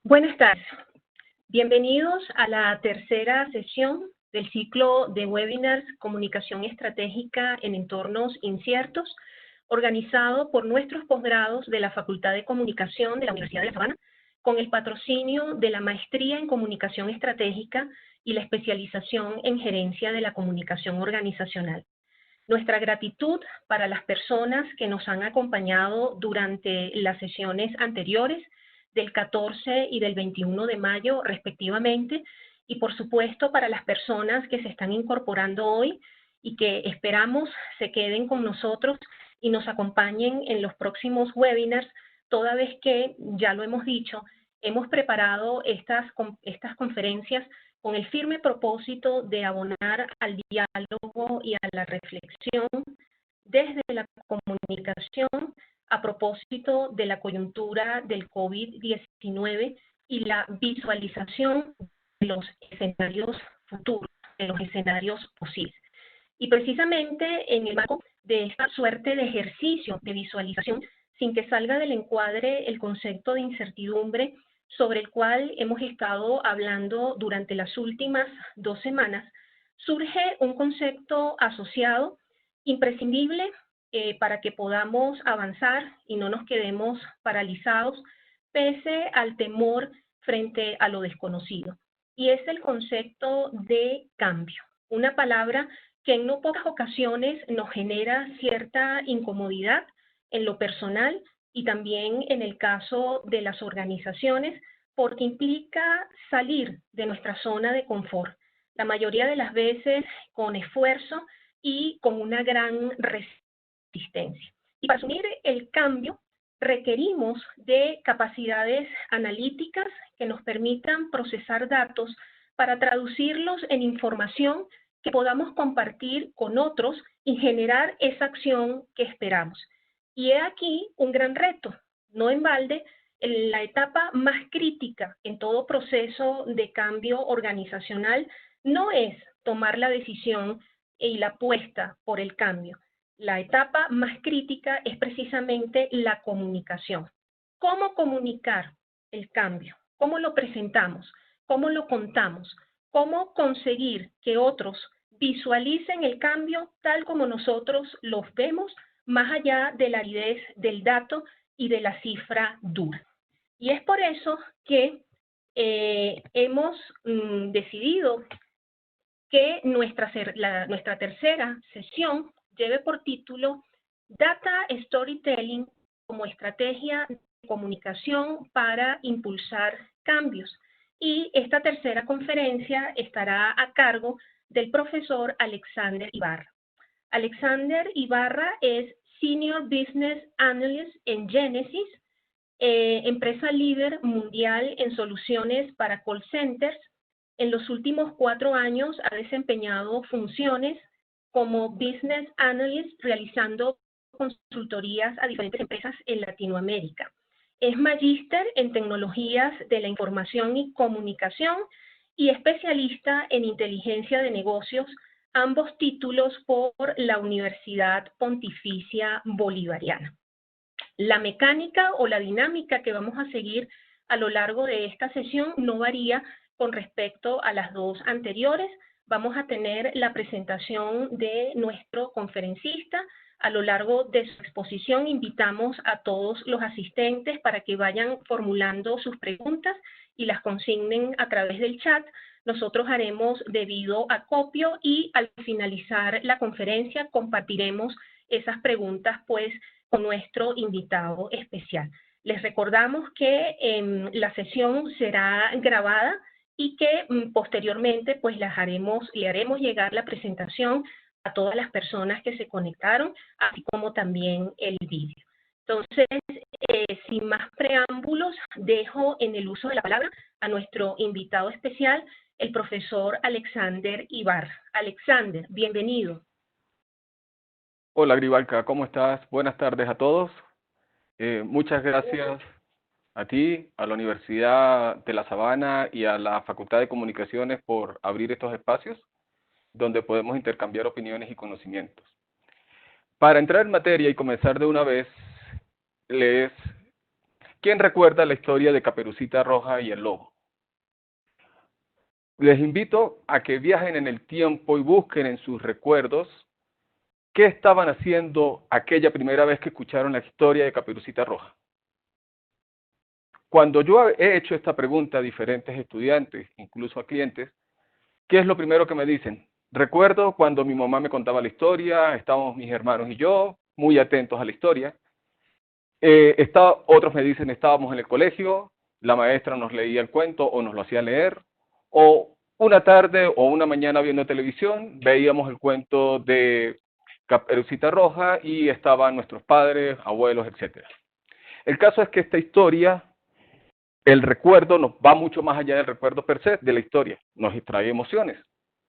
Buenas tardes. Bienvenidos a la tercera sesión del ciclo de webinars Comunicación Estratégica en Entornos Inciertos, organizado por nuestros posgrados de la Facultad de Comunicación de la Universidad de La Sabana, con el patrocinio de la Maestría en Comunicación Estratégica y la especialización en Gerencia de la Comunicación Organizacional. Nuestra gratitud para las personas que nos han acompañado durante las sesiones anteriores, del 14 y del 21 de mayo respectivamente, y por supuesto para las personas que se están incorporando hoy y que esperamos se queden con nosotros y nos acompañen en los próximos webinars, toda vez que, ya lo hemos dicho, hemos preparado estas conferencias con el firme propósito de abonar al diálogo y a la reflexión desde la comunicación a propósito de la coyuntura del COVID-19 y la visualización de los escenarios futuros, de los escenarios posibles. Y precisamente en el marco de esta suerte de ejercicio de visualización, sin que salga del encuadre el concepto de incertidumbre sobre el cual hemos estado hablando durante las últimas 2 semanas, surge un concepto asociado imprescindible para que podamos avanzar y no nos quedemos paralizados pese al temor frente a lo desconocido. Y es el concepto de cambio, una palabra que en no pocas ocasiones nos genera cierta incomodidad en lo personal y también en el caso de las organizaciones, porque implica salir de nuestra zona de confort, la mayoría de las veces con esfuerzo y con una gran resistencia. Y para asumir el cambio requerimos de capacidades analíticas que nos permitan procesar datos para traducirlos en información que podamos compartir con otros y generar esa acción que esperamos. Y he aquí un gran reto, no en balde, en la etapa más crítica en todo proceso de cambio organizacional no es tomar la decisión y la apuesta por el cambio. La etapa más crítica es precisamente la comunicación. ¿Cómo comunicar el cambio? ¿Cómo lo presentamos? ¿Cómo lo contamos? ¿Cómo conseguir que otros visualicen el cambio tal como nosotros los vemos, más allá de la aridez del dato y de la cifra dura? Y es por eso que hemos decidido que nuestra tercera sesión lleve por título Data Storytelling como estrategia de comunicación para impulsar cambios. Y esta tercera conferencia estará a cargo del profesor Alexander Ibarra. Alexander Ibarra es Senior Business Analyst en Genesys, empresa líder mundial en soluciones para call centers. En los últimos 4 años ha desempeñado funciones como Business Analyst realizando consultorías a diferentes empresas en Latinoamérica. Es magíster en tecnologías de la información y comunicación y especialista en inteligencia de negocios, ambos títulos por la Universidad Pontificia Bolivariana. La mecánica o la dinámica que vamos a seguir a lo largo de esta sesión no varía con respecto a las 2 anteriores. Vamos a tener la presentación de nuestro conferencista. A lo largo de su exposición invitamos a todos los asistentes para que vayan formulando sus preguntas y las consignen a través del chat. Nosotros haremos debido acopio y al finalizar la conferencia compartiremos esas preguntas pues con nuestro invitado especial. Les recordamos que la sesión será grabada y que posteriormente pues le haremos llegar la presentación a todas las personas que se conectaron, así como también el vídeo. Entonces, sin más preámbulos, dejo en el uso de la palabra a nuestro invitado especial, el profesor Alexander Ibarra. Alexander, bienvenido. Hola Grivalca, ¿cómo estás? Buenas tardes a todos. Muchas gracias a ti, a la Universidad de La Sabana y a la Facultad de Comunicaciones por abrir estos espacios donde podemos intercambiar opiniones y conocimientos. Para entrar en materia y comenzar de una vez, les ¿Quién recuerda la historia de Caperucita Roja y el lobo? Les invito a que viajen en el tiempo y busquen en sus recuerdos qué estaban haciendo aquella primera vez que escucharon la historia de Caperucita Roja. Cuando yo he hecho esta pregunta a diferentes estudiantes, incluso a clientes, ¿qué es lo primero que me dicen? Recuerdo cuando mi mamá me contaba la historia, estábamos mis hermanos y yo, muy atentos a la historia. Otros me dicen, estábamos en el colegio, la maestra nos leía el cuento o nos lo hacía leer, o una tarde o una mañana viendo televisión, veíamos el cuento de Caperucita Roja y estaban nuestros padres, abuelos, etc. El caso es que esta historia, el recuerdo nos va mucho más allá del recuerdo per se de la historia, nos trae emociones,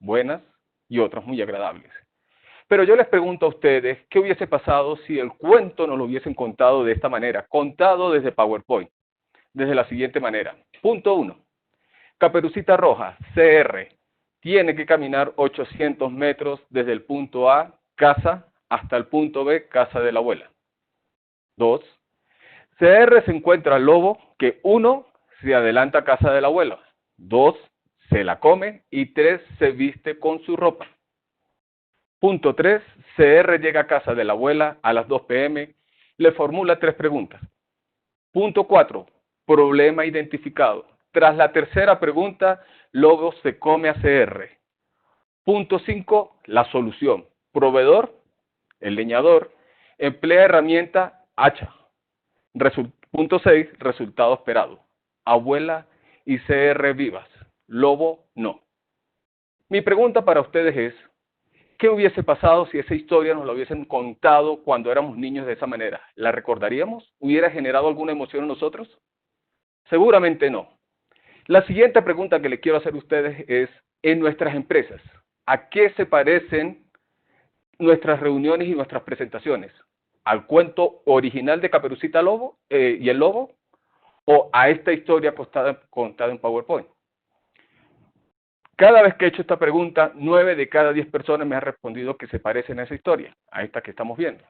buenas y otras muy agradables. Pero yo les pregunto a ustedes, ¿qué hubiese pasado si el cuento nos lo hubiesen contado de esta manera? Contado desde PowerPoint, desde la siguiente manera. Punto 1. Caperucita Roja, CR, tiene que caminar 800 metros desde el punto A, casa, hasta el punto B, casa de la abuela. 2. CR se encuentra al lobo que 1, se adelanta a casa de la abuela. 2, se la come. Y 3, se viste con su ropa. Punto 3, CR llega a casa de la abuela a las 2 p.m., le formula 3 preguntas. Punto 4, problema identificado. Tras la tercera pregunta, lobo se come a CR. Punto 5, la solución. Proveedor, el leñador, emplea herramienta hacha. Punto 6, resultado esperado. Abuela y CR vivas. Lobo no. Mi pregunta para ustedes es, ¿qué hubiese pasado si esa historia nos la hubiesen contado cuando éramos niños de esa manera? ¿La recordaríamos? ¿Hubiera generado alguna emoción en nosotros? Seguramente no. La siguiente pregunta que les quiero hacer a ustedes es, en nuestras empresas, ¿a qué se parecen nuestras reuniones y nuestras presentaciones? ¿Al cuento original de Caperucita Lobo y el lobo? ¿O a esta historia contada en PowerPoint? Cada vez que he hecho esta pregunta, 9 de cada 10 personas me han respondido que se parecen a esa historia, a esta que estamos viendo.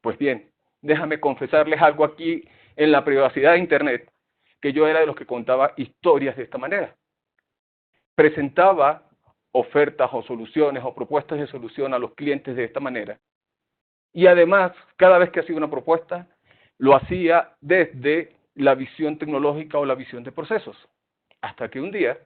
Pues bien, déjame confesarles algo aquí en la privacidad de Internet, que yo era de los que contaba historias de esta manera. Presentaba ofertas o soluciones o propuestas de solución a los clientes de esta manera. Y además, cada vez que hacía una propuesta, lo hacía desde la visión tecnológica o la visión de procesos. Hasta que un día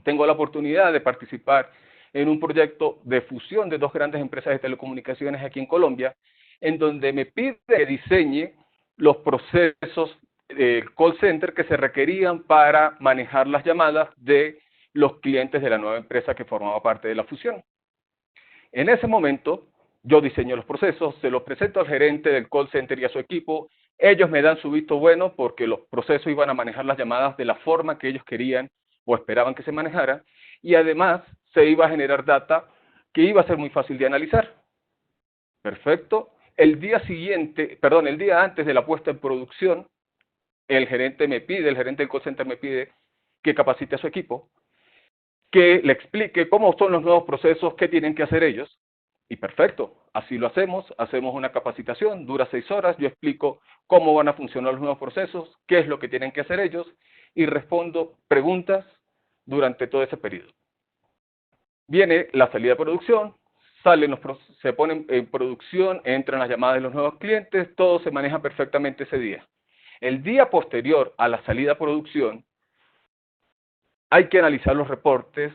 tengo la oportunidad de participar en un proyecto de fusión de 2 grandes empresas de telecomunicaciones aquí en Colombia, en donde me pide que diseñe los procesos del call center que se requerían para manejar las llamadas de los clientes de la nueva empresa que formaba parte de la fusión. En ese momento, yo diseño los procesos, se los presento al gerente del call center y a su equipo, ellos me dan su visto bueno porque los procesos iban a manejar las llamadas de la forma que ellos querían o esperaban que se manejara, y además se iba a generar data que iba a ser muy fácil de analizar. Perfecto. El día antes de la puesta en producción, el gerente del call center me pide que capacite a su equipo, que le explique cómo son los nuevos procesos, qué tienen que hacer ellos, y perfecto, así lo hacemos una capacitación, dura 6 horas, yo explico cómo van a funcionar los nuevos procesos, qué es lo que tienen que hacer ellos, y respondo preguntas durante todo ese periodo. Viene la salida de producción, se ponen en producción, entran las llamadas de los nuevos clientes, todo se maneja perfectamente ese día. El día posterior a la salida a producción, hay que analizar los reportes,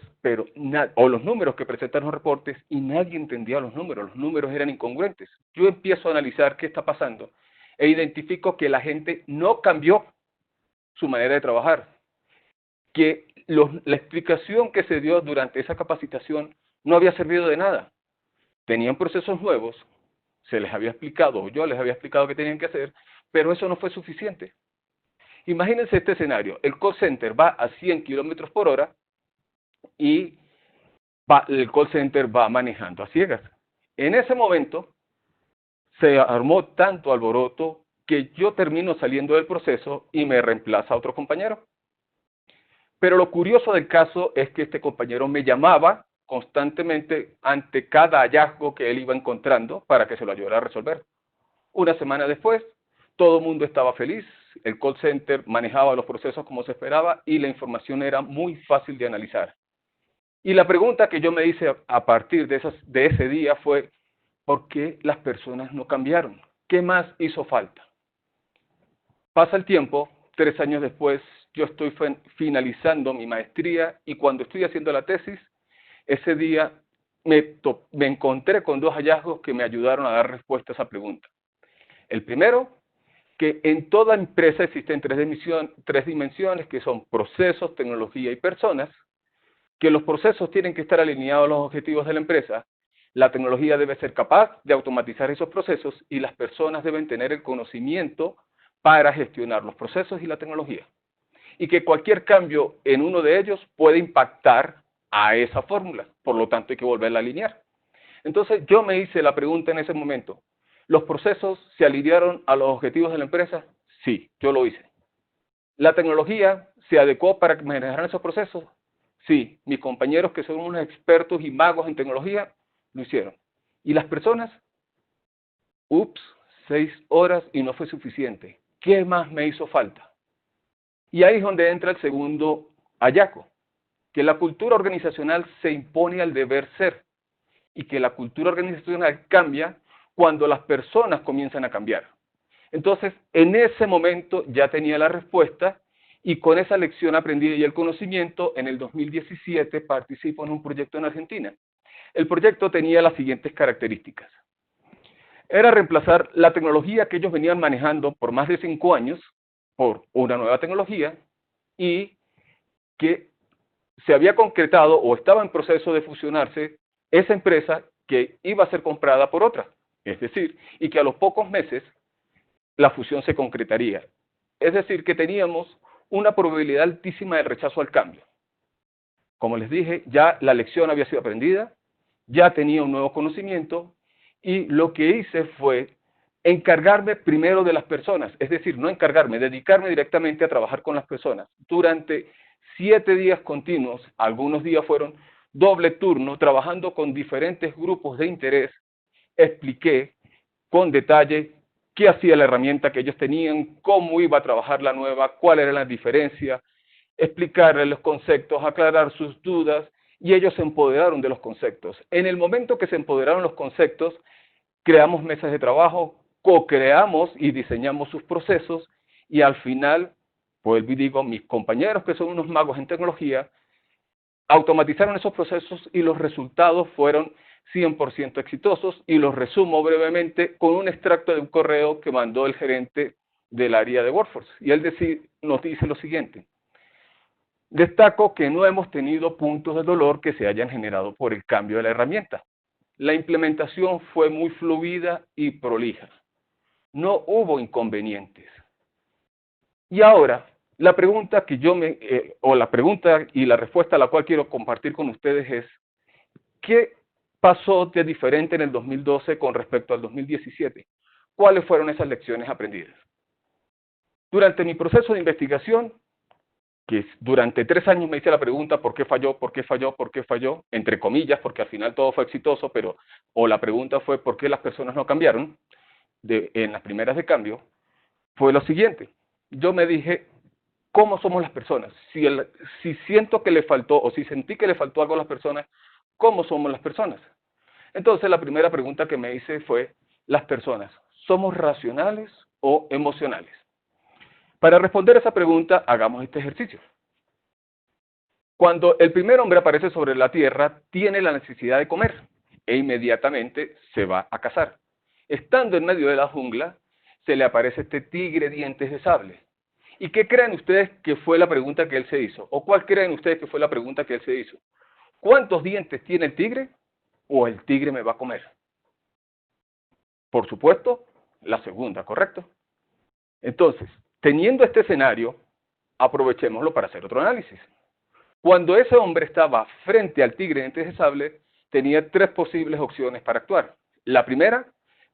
o los números que presentan los reportes, y nadie entendía los números eran incongruentes. Yo empiezo a analizar qué está pasando, e identifico que la gente no cambió su manera de trabajar, que la explicación que se dio durante esa capacitación no había servido de nada. Tenían procesos nuevos, se les había explicado, o yo les había explicado qué tenían que hacer, pero eso no fue suficiente. Imagínense este escenario, el call center va a 100 kilómetros por hora y el call center va manejando a ciegas. En ese momento se armó tanto alboroto que yo termino saliendo del proceso y me reemplaza otro compañero. Pero lo curioso del caso es que este compañero me llamaba constantemente ante cada hallazgo que él iba encontrando para que se lo ayudara a resolver. Una semana después, todo el mundo estaba feliz, el call center manejaba los procesos como se esperaba y la información era muy fácil de analizar. Y la pregunta que yo me hice a partir de ese día fue, ¿por qué las personas no cambiaron? ¿Qué más hizo falta? Pasa el tiempo, 3 años después, yo estoy finalizando mi maestría y cuando estoy haciendo la tesis, ese día me encontré con 2 hallazgos que me ayudaron a dar respuesta a esa pregunta. El primero, que en toda empresa existen 3 dimensiones, que son procesos, tecnología y personas, que los procesos tienen que estar alineados a los objetivos de la empresa, la tecnología debe ser capaz de automatizar esos procesos y las personas deben tener el conocimiento para gestionar los procesos y la tecnología. Y que cualquier cambio en uno de ellos puede impactar a esa fórmula, por lo tanto hay que volverla a alinear. Entonces yo me hice la pregunta en ese momento, ¿los procesos se alinearon a los objetivos de la empresa? Sí, yo lo hice. ¿La tecnología se adecuó para manejar esos procesos? Sí, mis compañeros que son unos expertos y magos en tecnología, lo hicieron. ¿Y las personas? Ups, 6 horas y no fue suficiente. ¿Qué más me hizo falta? Y ahí es donde entra el segundo hallazgo, que la cultura organizacional se impone al deber ser y que la cultura organizacional cambia cuando las personas comienzan a cambiar. Entonces, en ese momento ya tenía la respuesta y con esa lección aprendida y el conocimiento, en el 2017 participo en un proyecto en Argentina. El proyecto tenía las siguientes características. Era reemplazar la tecnología que ellos venían manejando por más de 5 años por una nueva tecnología y que se había concretado o estaba en proceso de fusionarse esa empresa que iba a ser comprada por otra. Es decir, y que a los pocos meses la fusión se concretaría. Es decir, que teníamos una probabilidad altísima de rechazo al cambio. Como les dije, ya la lección había sido aprendida, ya tenía un nuevo conocimiento y lo que hice fue encargarme primero de las personas, es decir, no encargarme, dedicarme directamente a trabajar con las personas. Durante 7 días continuos, algunos días fueron doble turno, trabajando con diferentes grupos de interés, expliqué con detalle qué hacía la herramienta que ellos tenían, cómo iba a trabajar la nueva, cuál era la diferencia, explicarles los conceptos, aclarar sus dudas, y ellos se empoderaron de los conceptos. En el momento que se empoderaron los conceptos, creamos mesas de trabajo, co-creamos y diseñamos sus procesos, y al final, pues digo, mis compañeros que son unos magos en tecnología, automatizaron esos procesos y los resultados fueron 100% exitosos, y los resumo brevemente con un extracto de un correo que mandó el gerente del área de Workforce. Y él nos dice lo siguiente: destaco que no hemos tenido puntos de dolor que se hayan generado por el cambio de la herramienta. La implementación fue muy fluida y prolija. No hubo inconvenientes. Y ahora, la pregunta que la pregunta y la respuesta a la cual quiero compartir con ustedes es, ¿qué pasó de diferente en el 2012 con respecto al 2017? ¿Cuáles fueron esas lecciones aprendidas? Durante mi proceso de investigación, que durante 3 años me hice la pregunta ¿por qué falló? ¿Por qué falló? ¿Por qué falló? Entre comillas, porque al final todo fue exitoso, pero la pregunta fue ¿por qué las personas no cambiaron? En las primeras de cambio, fue lo siguiente. Yo me dije, ¿cómo somos las personas? Si siento que le faltó o si sentí que le faltó algo a las personas, ¿cómo somos las personas? Entonces la primera pregunta que me hice fue, ¿las personas somos racionales o emocionales? Para responder a esa pregunta, hagamos este ejercicio. Cuando el primer hombre aparece sobre la tierra, tiene la necesidad de comer e inmediatamente se va a cazar. Estando en medio de la jungla, se le aparece este tigre dientes de sable. ¿Y qué creen ustedes que fue la pregunta que él se hizo? ¿O cuál creen ustedes que fue la pregunta que él se hizo? ¿Cuántos dientes tiene el tigre? ¿O el tigre me va a comer? Por supuesto, la segunda, ¿correcto? Entonces, teniendo este escenario, aprovechémoslo para hacer otro análisis. Cuando ese hombre estaba frente al tigre de dientes de sable, tenía 3 posibles opciones para actuar. La primera,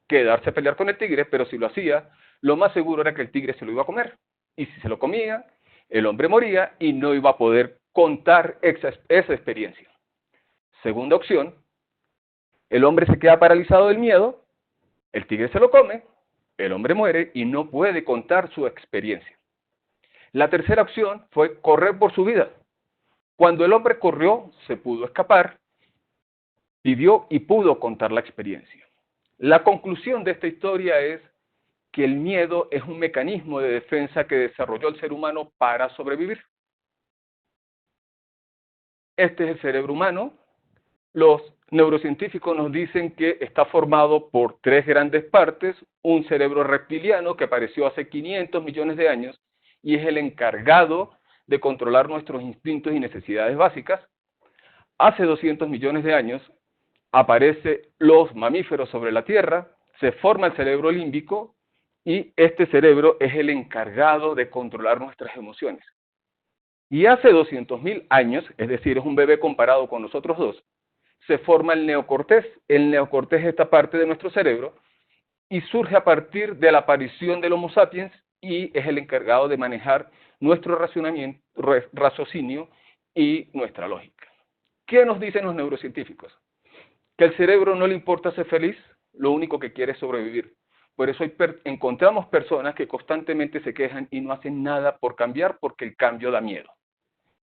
quedarse a pelear con el tigre, pero si lo hacía, lo más seguro era que el tigre se lo iba a comer. Y si se lo comía, el hombre moría y no iba a poder contar esa experiencia. Segunda opción, el hombre se queda paralizado del miedo, el tigre se lo come el hombre muere y no puede contar su experiencia. La tercera opción fue correr por su vida. Cuando el hombre corrió, se pudo escapar, vivió y pudo contar la experiencia. La conclusión de esta historia es que el miedo es un mecanismo de defensa que desarrolló el ser humano para sobrevivir. Este es el cerebro humano. Los neurocientíficos nos dicen que está formado por tres grandes partes: un cerebro reptiliano que apareció hace 500 millones de años y es el encargado de controlar nuestros instintos y necesidades básicas. Hace 200 millones de años aparecen los mamíferos sobre la Tierra, se forma el cerebro límbico y este cerebro es el encargado de controlar nuestras emociones. Y hace 200.000 años, es decir, es un bebé comparado con nosotros dos, se forma el neocortés. El neocortés es esta parte de nuestro cerebro y surge a partir de la aparición del Homo sapiens y es el encargado de manejar nuestro raciocinio y nuestra lógica. ¿Qué nos dicen los neurocientíficos? Que al cerebro no le importa ser feliz, lo único que quiere es sobrevivir. Por eso encontramos personas que constantemente se quejan y no hacen nada por cambiar porque el cambio da miedo.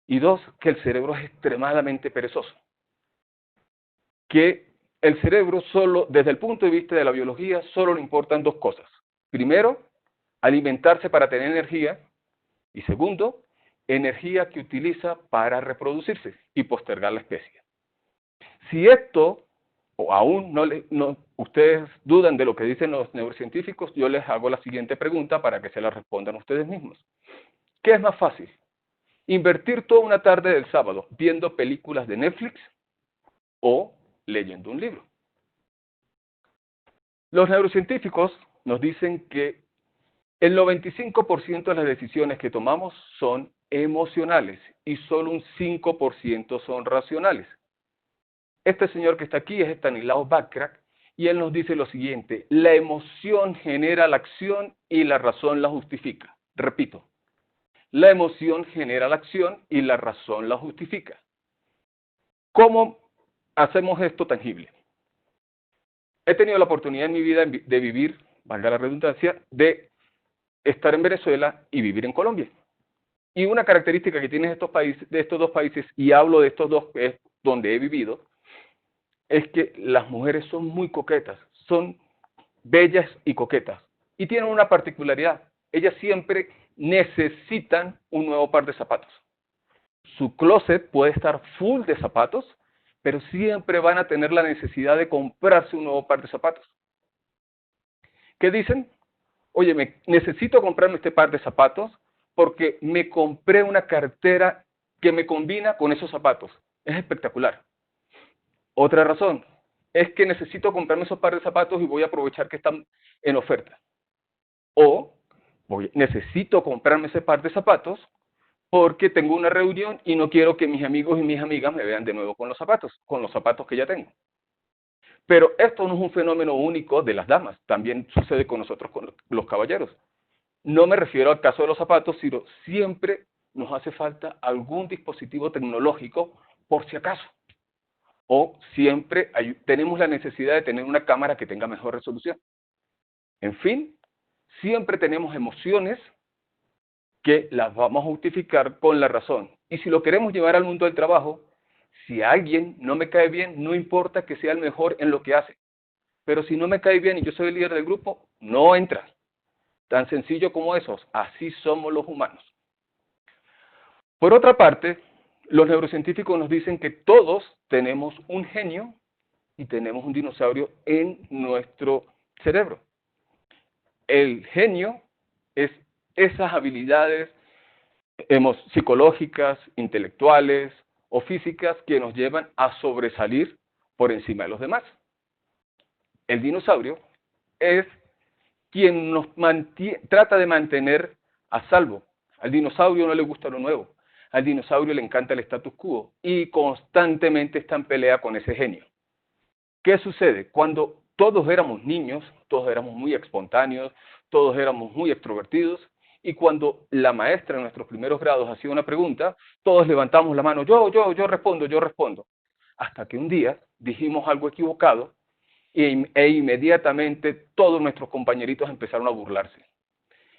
Y dos, que el cerebro es extremadamente perezoso. Que el cerebro solo, desde el punto de vista de la biología, solo le importan dos cosas. Primero, alimentarse para tener energía. Y segundo, energía que utiliza para reproducirse y postergar la especie. Si esto, o aún ustedes dudan de lo que dicen los neurocientíficos, yo les hago la siguiente pregunta para que se la respondan ustedes mismos. ¿Qué es más fácil? ¿Invertir toda una tarde del sábado viendo películas de Netflix o leyendo un libro? Los neurocientíficos nos dicen que el 95% de las decisiones que tomamos son emocionales y solo un 5% son racionales. Este señor que está aquí es Stanislav Backrack y él nos dice lo siguiente: la emoción genera la acción y la razón la justifica. Repito, la emoción genera la acción y la razón la justifica. ¿Cómo hacemos esto tangible? He tenido la oportunidad en mi vida de vivir, valga la redundancia, de estar en Venezuela y vivir en Colombia. Y una característica que tienen estos dos países, y hablo de estos dos, es donde he vivido, es que las mujeres son muy coquetas, son bellas y coquetas. Y tienen una particularidad: ellas siempre necesitan un nuevo par de zapatos. Su closet puede estar full de zapatos, pero siempre van a tener la necesidad de comprarse un nuevo par de zapatos. ¿Qué dicen? Oye, necesito comprarme este par de zapatos porque me compré una cartera que me combina con esos zapatos. Es espectacular. Otra razón es que necesito comprarme esos par de zapatos y voy a aprovechar que están en oferta. O necesito comprarme ese par de zapatos porque tengo una reunión y no quiero que mis amigos y mis amigas me vean de nuevo con los zapatos que ya tengo. Pero esto no es un fenómeno único de las damas, también sucede con nosotros, con los caballeros. No me refiero al caso de los zapatos, sino siempre nos hace falta algún dispositivo tecnológico por si acaso. O siempre tenemos la necesidad de tener una cámara que tenga mejor resolución. En fin, siempre tenemos emociones que las vamos a justificar con la razón. Y si lo queremos llevar al mundo del trabajo, si alguien no me cae bien, no importa que sea el mejor en lo que hace. Pero si no me cae bien y yo soy el líder del grupo, no entra. Tan sencillo como eso. Así somos los humanos. Por otra parte, los neurocientíficos nos dicen que todos tenemos un genio y tenemos un dinosaurio en nuestro cerebro. El genio es esas habilidades psicológicas, intelectuales o físicas que nos llevan a sobresalir por encima de los demás. El dinosaurio es quien nos trata de mantener a salvo. Al dinosaurio no le gusta lo nuevo. Al dinosaurio le encanta el status quo y constantemente está en pelea con ese genio. ¿Qué sucede? Cuando todos éramos niños, todos éramos muy espontáneos, todos éramos muy extrovertidos, y cuando la maestra en nuestros primeros grados hacía una pregunta, todos levantamos la mano: yo respondo. Hasta que un día dijimos algo equivocado e inmediatamente todos nuestros compañeritos empezaron a burlarse.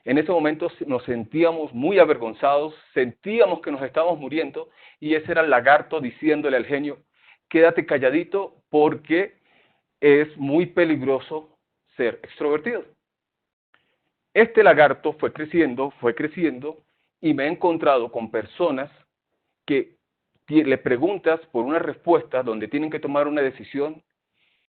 En ese momento nos sentíamos muy avergonzados, sentíamos que nos estábamos muriendo, y ese era el lagarto diciéndole al genio: quédate calladito porque es muy peligroso ser extrovertido. Este lagarto fue creciendo, y me he encontrado con personas que le preguntas por una respuesta donde tienen que tomar una decisión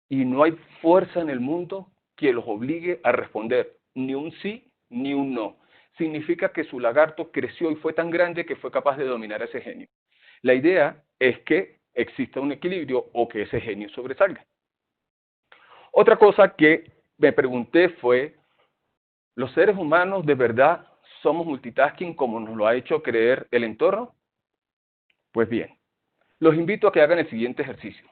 y no hay fuerza en el mundo que los obligue a responder ni un sí ni un no. Significa que su lagarto creció y fue tan grande que fue capaz de dominar a ese genio. La idea es que exista un equilibrio o que ese genio sobresalga. Otra cosa que me pregunté fue: ¿los seres humanos de verdad somos multitasking como nos lo ha hecho creer el entorno? Pues bien, los invito a que hagan el siguiente ejercicio.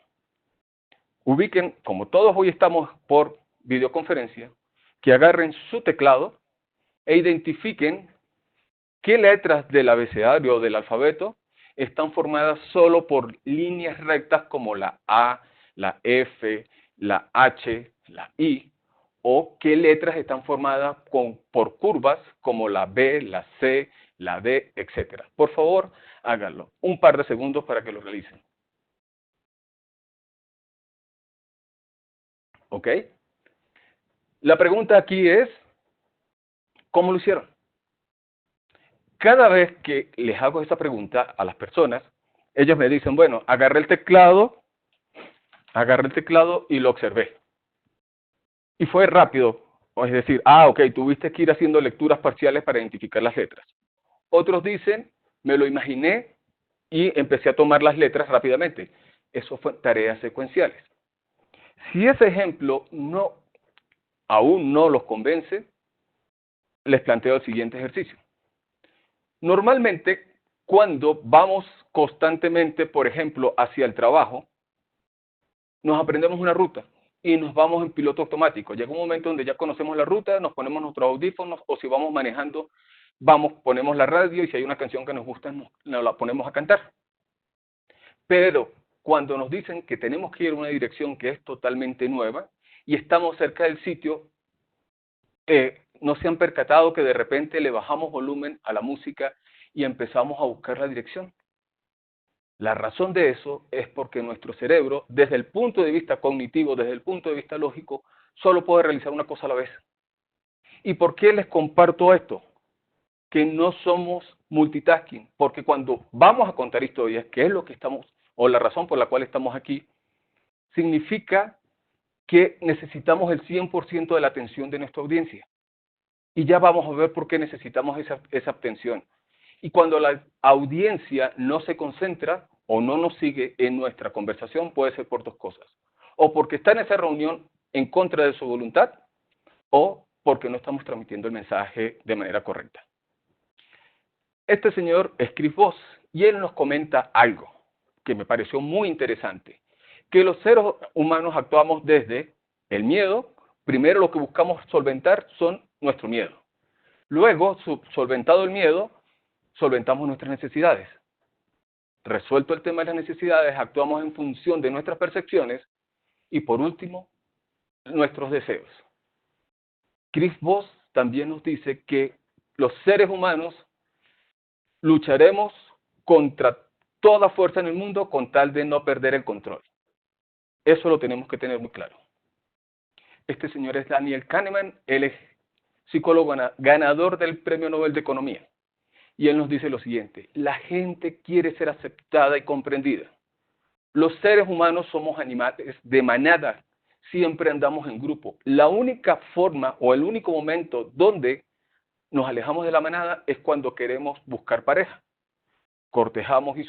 Ubiquen, como todos hoy estamos por videoconferencia, que agarren su teclado e identifiquen qué letras del abecedario o del alfabeto están formadas solo por líneas rectas como la A, la F, la H, la I, o qué letras están formadas por curvas como la B, la C, la D, etc. Por favor, háganlo. Un par de segundos para que lo realicen. ¿Ok? La pregunta aquí es: ¿cómo lo hicieron? Cada vez que les hago esta pregunta a las personas, ellos me dicen: bueno, agarré el teclado y lo observé. Y fue rápido, es decir, ok, tuviste que ir haciendo lecturas parciales para identificar las letras. Otros dicen: me lo imaginé y empecé a tomar las letras rápidamente. Eso fue tareas secuenciales. Si ese ejemplo aún no los convence, les planteo el siguiente ejercicio. Normalmente, cuando vamos constantemente, por ejemplo, hacia el trabajo, nos aprendemos una ruta y nos vamos en piloto automático. Llega un momento donde ya conocemos la ruta, nos ponemos nuestros audífonos, o si vamos manejando, ponemos la radio, y si hay una canción que nos gusta, nos la ponemos a cantar. Pero cuando nos dicen que tenemos que ir a una dirección que es totalmente nueva y estamos cerca del sitio, no se han percatado que de repente le bajamos volumen a la música y empezamos a buscar la dirección. La razón de eso es porque nuestro cerebro, desde el punto de vista cognitivo, desde el punto de vista lógico, solo puede realizar una cosa a la vez. ¿Y por qué les comparto esto? Que no somos multitasking, porque cuando vamos a contar historias, que es lo que estamos, o la razón por la cual estamos aquí, significa que necesitamos el 100% de la atención de nuestra audiencia. Y ya vamos a ver por qué necesitamos esa atención. Y cuando la audiencia no se concentra o no nos sigue en nuestra conversación, puede ser por dos cosas: o porque está en esa reunión en contra de su voluntad, o porque no estamos transmitiendo el mensaje de manera correcta. Este señor es Chris Voss, y él nos comenta algo que me pareció muy interesante: que los seres humanos actuamos desde el miedo. Primero lo que buscamos solventar son nuestro miedo. Luego, solventado el miedo, solventamos nuestras necesidades. Resuelto el tema de las necesidades, actuamos en función de nuestras percepciones, y por último, nuestros deseos. Chris Voss también nos dice que los seres humanos lucharemos contra toda fuerza en el mundo con tal de no perder el control. Eso lo tenemos que tener muy claro. Este señor es Daniel Kahneman, él es psicólogo ganador del Premio Nobel de Economía. Y él nos dice lo siguiente: la gente quiere ser aceptada y comprendida. Los seres humanos somos animales de manada, siempre andamos en grupo. La única forma o el único momento donde nos alejamos de la manada es cuando queremos buscar pareja. Cortejamos y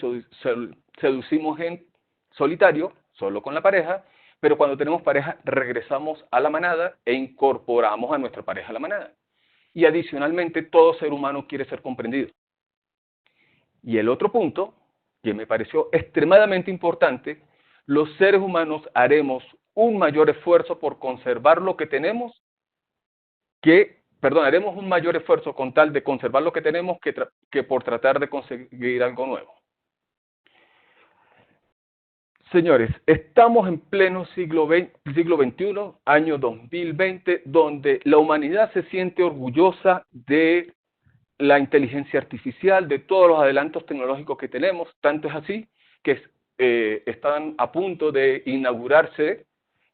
seducimos en solitario, solo con la pareja, pero cuando tenemos pareja regresamos a la manada e incorporamos a nuestra pareja a la manada. Y adicionalmente, todo ser humano quiere ser comprendido. Y el otro punto, que me pareció extremadamente importante: los seres humanos haremos un mayor esfuerzo por conservar lo que tenemos haremos un mayor esfuerzo con tal de conservar lo que tenemos que por tratar de conseguir algo nuevo. Señores, estamos en pleno siglo XXI, año 2020, donde la humanidad se siente orgullosa de la inteligencia artificial, de todos los adelantos tecnológicos que tenemos. Tanto es así que están a punto de inaugurarse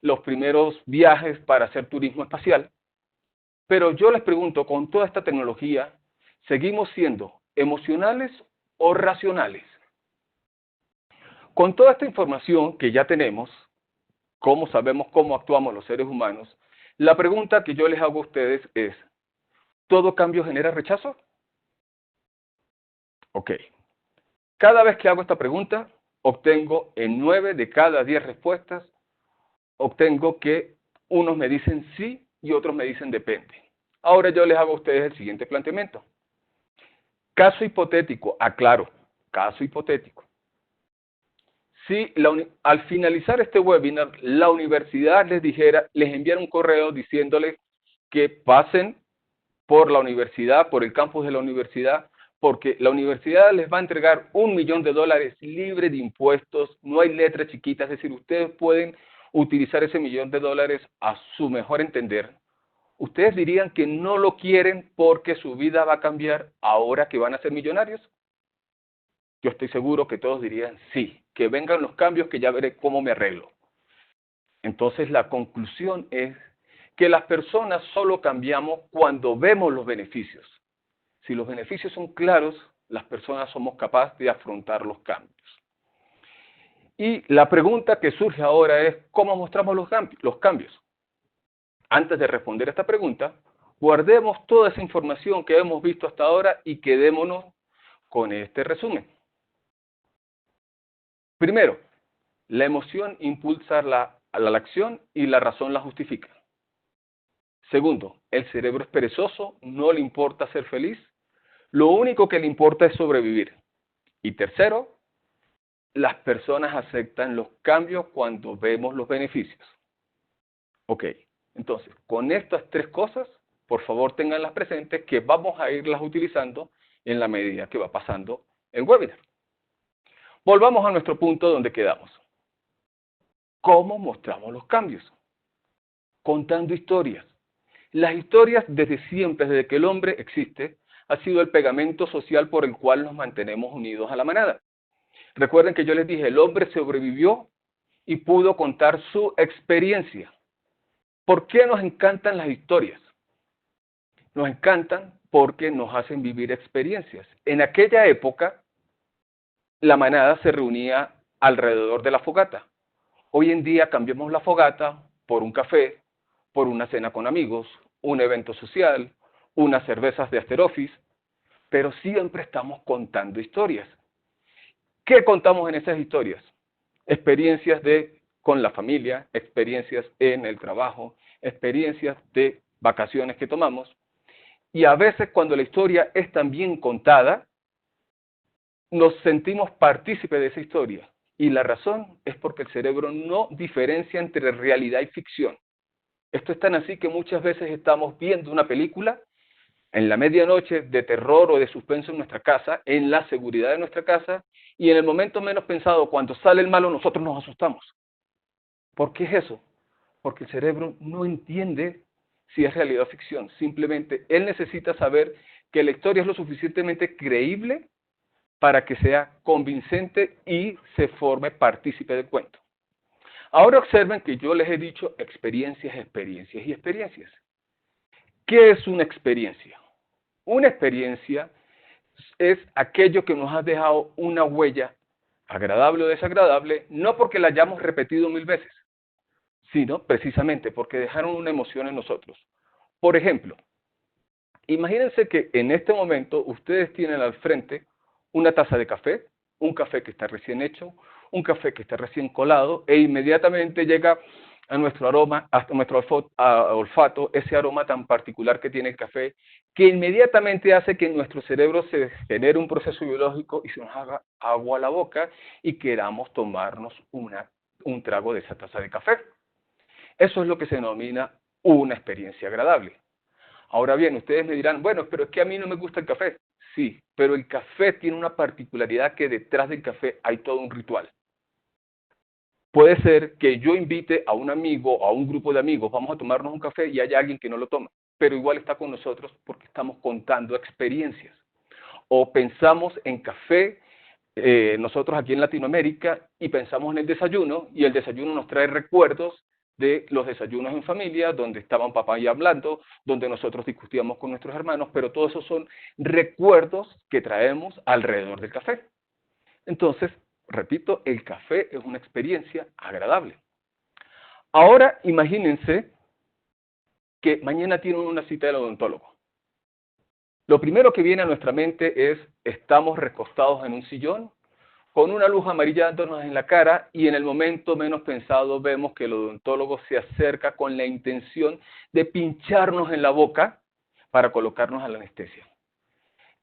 los primeros viajes para hacer turismo espacial. Pero yo les pregunto, con toda esta tecnología, ¿seguimos siendo emocionales o racionales? Con toda esta información que ya tenemos, cómo sabemos cómo actuamos los seres humanos, la pregunta que yo les hago a ustedes es, ¿todo cambio genera rechazo? Ok. Cada vez que hago esta pregunta, obtengo en 9 de cada 10 respuestas, obtengo que unos me dicen sí y otros me dicen depende. Ahora yo les hago a ustedes el siguiente planteamiento. Caso hipotético, aclaro, caso hipotético. Si al finalizar este webinar, la universidad les enviara un correo diciéndoles que pasen por la universidad, por el campus de la universidad, porque la universidad les va a entregar $1 millón libre de impuestos, no hay letra chiquita, es decir, ustedes pueden utilizar ese $1 millón a su mejor entender. ¿Ustedes dirían que no lo quieren porque su vida va a cambiar ahora que van a ser millonarios? Yo estoy seguro que todos dirían sí, que vengan los cambios que ya veré cómo me arreglo. Entonces la conclusión es que las personas solo cambiamos cuando vemos los beneficios. Si los beneficios son claros, las personas somos capaces de afrontar los cambios. Y la pregunta que surge ahora es, ¿cómo mostramos los cambios? Antes de responder esta pregunta, guardemos toda esa información que hemos visto hasta ahora y quedémonos con este resumen. Primero, la emoción impulsa la acción y la razón la justifica. Segundo, el cerebro es perezoso, no le importa ser feliz, lo único que le importa es sobrevivir. Y tercero, las personas aceptan los cambios cuando vemos los beneficios. Ok, entonces, con estas tres cosas, por favor tenganlas presentes que vamos a irlas utilizando en la medida que va pasando el webinar. Volvamos a nuestro punto donde quedamos. ¿Cómo mostramos los cambios? Contando historias. Las historias desde siempre, desde que el hombre existe, ha sido el pegamento social por el cual nos mantenemos unidos a la manada. Recuerden que yo les dije, el hombre sobrevivió y pudo contar su experiencia. ¿Por qué nos encantan las historias? Nos encantan porque nos hacen vivir experiencias. En aquella época, la manada se reunía alrededor de la fogata. Hoy en día cambiamos la fogata por un café, por una cena con amigos, un evento social, unas cervezas de after office, pero siempre estamos contando historias. ¿Qué contamos en esas historias? Experiencias con la familia, experiencias en el trabajo, experiencias de vacaciones que tomamos. Y a veces cuando la historia es tan bien contada, nos sentimos partícipes de esa historia. Y la razón es porque el cerebro no diferencia entre realidad y ficción. Esto es tan así que muchas veces estamos viendo una película en la medianoche de terror o de suspenso en nuestra casa, en la seguridad de nuestra casa, y en el momento menos pensado, cuando sale el malo, nosotros nos asustamos. ¿Por qué es eso? Porque el cerebro no entiende si es realidad o ficción. Simplemente él necesita saber que la historia es lo suficientemente creíble para que sea convincente y se forme partícipe del cuento. Ahora observen que yo les he dicho experiencias, experiencias y experiencias. ¿Qué es una experiencia? Una experiencia es aquello que nos ha dejado una huella, agradable o desagradable, no porque la hayamos repetido 1000 veces, sino precisamente porque dejaron una emoción en nosotros. Por ejemplo, imagínense que en este momento ustedes tienen al frente una taza de café, un café que está recién hecho, un café que está recién colado, e inmediatamente llega a nuestro aroma, hasta nuestro olfato, ese aroma tan particular que tiene el café, que inmediatamente hace que en nuestro cerebro se genere un proceso biológico y se nos haga agua a la boca y queramos tomarnos un trago de esa taza de café. Eso es lo que se denomina una experiencia agradable. Ahora bien, ustedes me dirán, bueno, pero es que a mí no me gusta el café. Sí, pero el café tiene una particularidad que detrás del café hay todo un ritual. Puede ser que yo invite a un amigo o a un grupo de amigos, vamos a tomarnos un café y haya alguien que no lo toma, pero igual está con nosotros porque estamos contando experiencias. O pensamos en café, nosotros aquí en Latinoamérica, y pensamos en el desayuno, y el desayuno nos trae recuerdos de los desayunos en familia, donde estaban papá y hablando, donde nosotros discutíamos con nuestros hermanos, pero todos esos son recuerdos que traemos alrededor del café. Entonces, repito, el café es una experiencia agradable. Ahora, imagínense que mañana tienen una cita del odontólogo. Lo primero que viene a nuestra mente es, estamos recostados en un sillón, con una luz amarilla dándonos en la cara, y en el momento menos pensado vemos que el odontólogo se acerca con la intención de pincharnos en la boca para colocarnos a la anestesia.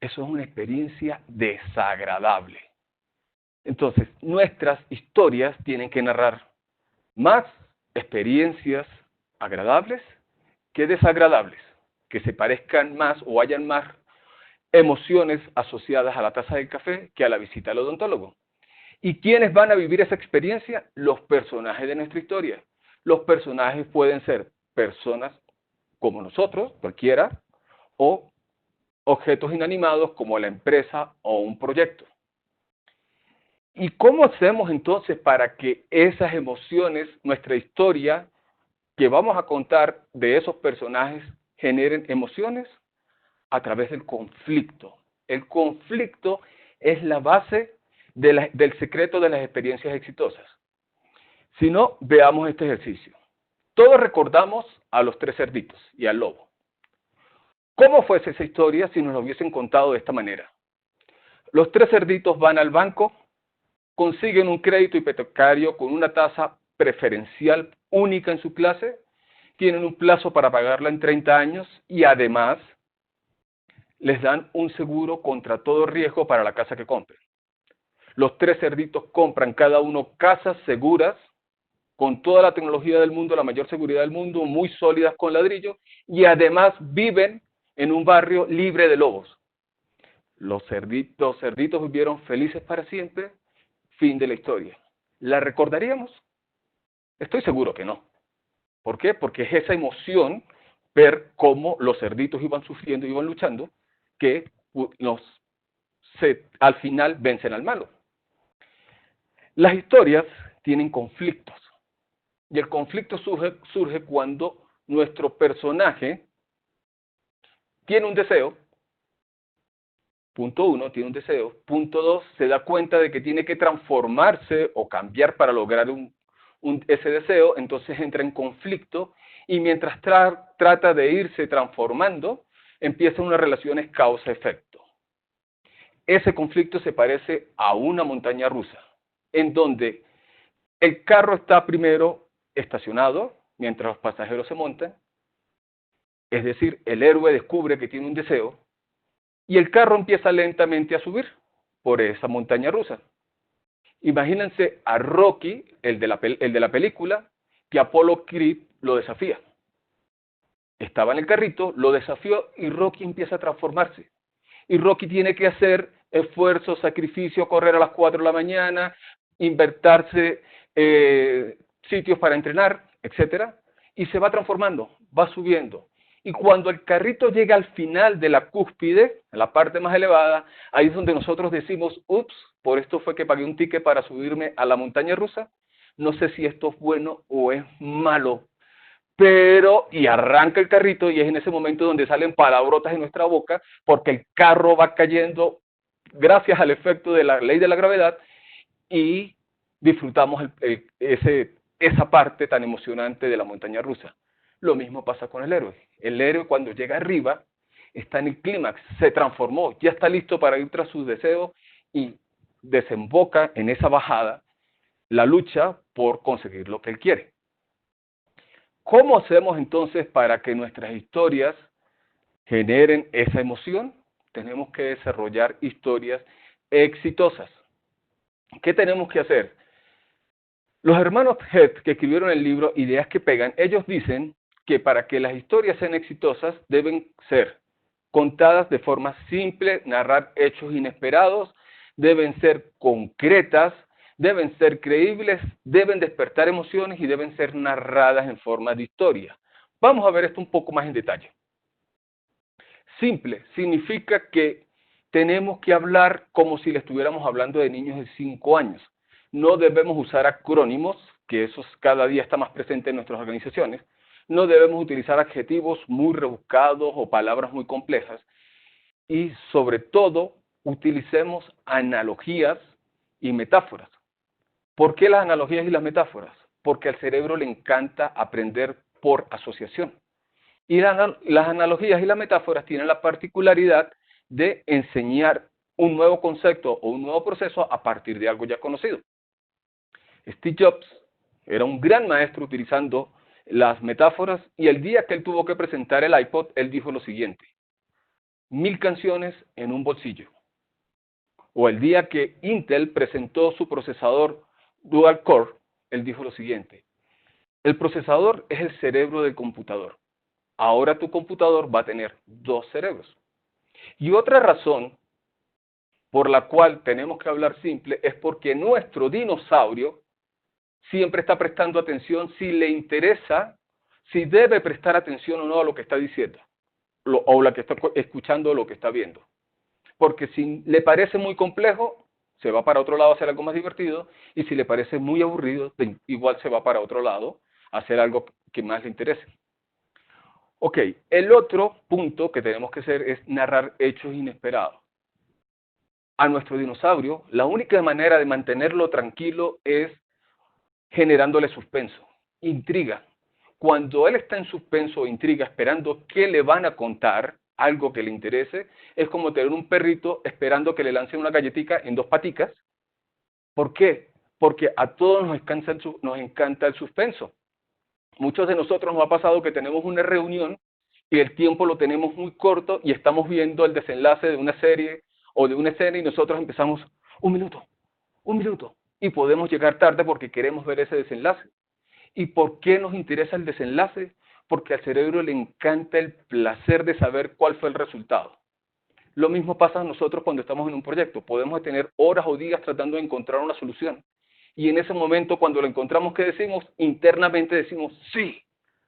Eso es una experiencia desagradable. Entonces, nuestras historias tienen que narrar más experiencias agradables que desagradables, que se parezcan más o hayan más emociones asociadas a la taza del café que a la visita al odontólogo. ¿Y quiénes van a vivir esa experiencia? Los personajes de nuestra historia. Los personajes pueden ser personas como nosotros, cualquiera, o objetos inanimados como la empresa o un proyecto. ¿Y cómo hacemos entonces para que esas emociones, nuestra historia que vamos a contar de esos personajes, generen emociones? A través del conflicto. El conflicto es la base del secreto de las experiencias exitosas. Si no, veamos este ejercicio. Todos recordamos a los tres cerditos y al lobo. ¿Cómo fuese esa historia si nos lo hubiesen contado de esta manera? Los tres cerditos van al banco, consiguen un crédito hipotecario con una tasa preferencial única en su clase, tienen un plazo para pagarla en 30 años y además les dan un seguro contra todo riesgo para la casa que compren. Los tres cerditos compran cada uno casas seguras, con toda la tecnología del mundo, la mayor seguridad del mundo, muy sólidas con ladrillo, y además viven en un barrio libre de lobos. Los cerditos vivieron felices para siempre, fin de la historia. ¿La recordaríamos? Estoy seguro que no. ¿Por qué? Porque es esa emoción, ver cómo los cerditos iban sufriendo, iban luchando, que al final vencen al malo. Las historias tienen conflictos, y el conflicto surge cuando nuestro personaje tiene un deseo, punto 1, tiene un deseo, punto 2, se da cuenta de que tiene que transformarse o cambiar para lograr ese deseo, entonces entra en conflicto, y mientras trata de irse transformando, empieza una relación causa-efecto. Ese conflicto se parece a una montaña rusa, en donde el carro está primero estacionado, mientras los pasajeros se montan, es decir, el héroe descubre que tiene un deseo, y el carro empieza lentamente a subir por esa montaña rusa. Imagínense a Rocky, el de la película, que Apollo Creed lo desafía. Estaba en el carrito, lo desafió y Rocky empieza a transformarse. Y Rocky tiene que hacer esfuerzo, sacrificio, correr a las 4 de la mañana, invertirse sitios para entrenar, etc. Y se va transformando, va subiendo. Y cuando el carrito llega al final de la cúspide, en la parte más elevada, ahí es donde nosotros decimos, ups, por esto fue que pagué un ticket para subirme a la montaña rusa. No sé si esto es bueno o es malo. Pero, y arranca el carrito, y es en ese momento donde salen palabrotas en nuestra boca, porque el carro va cayendo gracias al efecto de la ley de la gravedad, y disfrutamos esa parte tan emocionante de la montaña rusa. Lo mismo pasa con el héroe. El héroe, cuando llega arriba, está en el clímax, se transformó, ya está listo para ir tras sus deseos, y desemboca en esa bajada la lucha por conseguir lo que él quiere. ¿Cómo hacemos entonces para que nuestras historias generen esa emoción? Tenemos que desarrollar historias exitosas. ¿Qué tenemos que hacer? Los hermanos Heath, que escribieron el libro Ideas que Pegan, ellos dicen que para que las historias sean exitosas deben ser contadas de forma simple, narrar hechos inesperados, deben ser concretas, deben ser creíbles, deben despertar emociones y deben ser narradas en forma de historia. Vamos a ver esto un poco más en detalle. Simple significa que tenemos que hablar como si le estuviéramos hablando de niños de 5 años. No debemos usar acrónimos, que eso cada día está más presente en nuestras organizaciones. No debemos utilizar adjetivos muy rebuscados o palabras muy complejas. Y sobre todo, utilicemos analogías y metáforas. ¿Por qué las analogías y las metáforas? Porque al cerebro le encanta aprender por asociación. Y las analogías y las metáforas tienen la particularidad de enseñar un nuevo concepto o un nuevo proceso a partir de algo ya conocido. Steve Jobs era un gran maestro utilizando las metáforas y el día que él tuvo que presentar el iPod, él dijo lo siguiente: 1000 canciones en un bolsillo. O el día que Intel presentó su procesador Dual Core, él dijo lo siguiente: el procesador es el cerebro del computador. Ahora tu computador va a tener 2 cerebros. Y otra razón por la cual tenemos que hablar simple es porque nuestro dinosaurio siempre está prestando atención si le interesa, si debe prestar atención o no a lo que está diciendo, o la que está escuchando o lo que está viendo. Porque si le parece muy complejo, se va para otro lado a hacer algo más divertido, y si le parece muy aburrido, igual se va para otro lado a hacer algo que más le interese. Ok, el otro punto que tenemos que hacer es narrar hechos inesperados. A nuestro dinosaurio, la única manera de mantenerlo tranquilo es generándole suspenso, intriga. Cuando él está en suspenso o intriga, esperando qué le van a contar, algo que le interese, es como tener un perrito esperando que le lancen una galletita en 2 paticas. ¿Por qué? Porque a todos nos encanta el suspenso. Muchos de nosotros nos ha pasado que tenemos una reunión y el tiempo lo tenemos muy corto y estamos viendo el desenlace de una serie o de una escena y nosotros empezamos 1 minuto, y podemos llegar tarde porque queremos ver ese desenlace. ¿Y por qué nos interesa el desenlace? Porque al cerebro le encanta el placer de saber cuál fue el resultado. Lo mismo pasa a nosotros cuando estamos en un proyecto. Podemos tener horas o días tratando de encontrar una solución. Y en ese momento, cuando lo encontramos, ¿qué decimos? Internamente decimos, sí,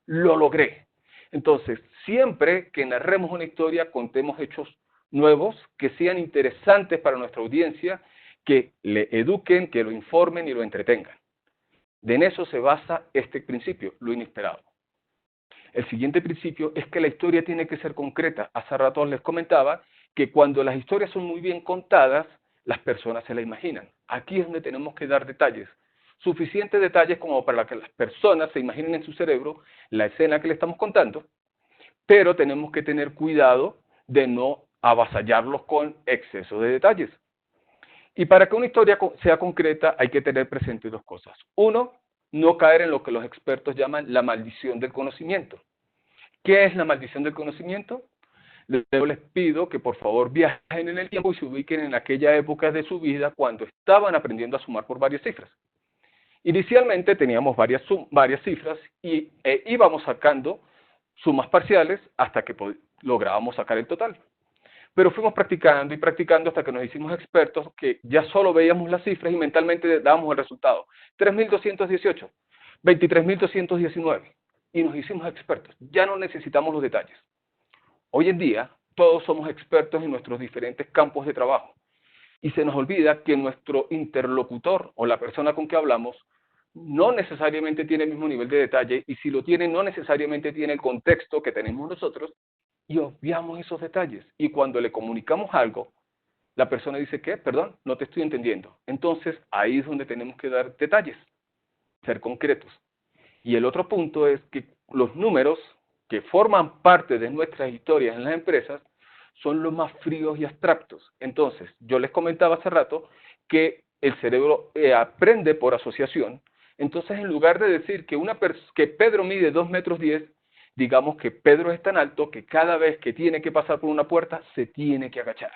lo logré. Entonces, siempre que narremos una historia, contemos hechos nuevos que sean interesantes para nuestra audiencia, que le eduquen, que lo informen y lo entretengan. En eso se basa este principio, lo inesperado. El siguiente principio es que la historia tiene que ser concreta. Hace rato les comentaba que cuando las historias son muy bien contadas, las personas se la imaginan. Aquí es donde tenemos que dar detalles, suficientes detalles como para que las personas se imaginen en su cerebro la escena que le estamos contando, pero tenemos que tener cuidado de no avasallarlos con exceso de detalles. Y para que una historia sea concreta hay que tener presente 2 cosas. Uno, no caer en lo que los expertos llaman la maldición del conocimiento. ¿Qué es la maldición del conocimiento? Luego les pido que por favor viajen en el tiempo y se ubiquen en aquella época de su vida cuando estaban aprendiendo a sumar por varias cifras. Inicialmente teníamos varias cifras y íbamos sacando sumas parciales hasta que lográbamos sacar el total. Pero fuimos practicando y practicando hasta que nos hicimos expertos, que ya solo veíamos las cifras y mentalmente dábamos el resultado. 3.218, 23.219. Y nos hicimos expertos. Ya no necesitamos los detalles. Hoy en día, todos somos expertos en nuestros diferentes campos de trabajo. Y se nos olvida que nuestro interlocutor o la persona con que hablamos no necesariamente tiene el mismo nivel de detalle, y si lo tiene, no necesariamente tiene el contexto que tenemos nosotros, y obviamos esos detalles. Y cuando le comunicamos algo, la persona dice, ¿qué? Perdón, no te estoy entendiendo. Entonces, ahí es donde tenemos que dar detalles, ser concretos. Y el otro punto es que los números que forman parte de nuestras historias en las empresas son los más fríos y abstractos. Entonces, yo les comentaba hace rato que el cerebro aprende por asociación. Entonces, en lugar de decir que Pedro mide 2,10 metros, digamos que Pedro es tan alto que cada vez que tiene que pasar por una puerta, se tiene que agachar.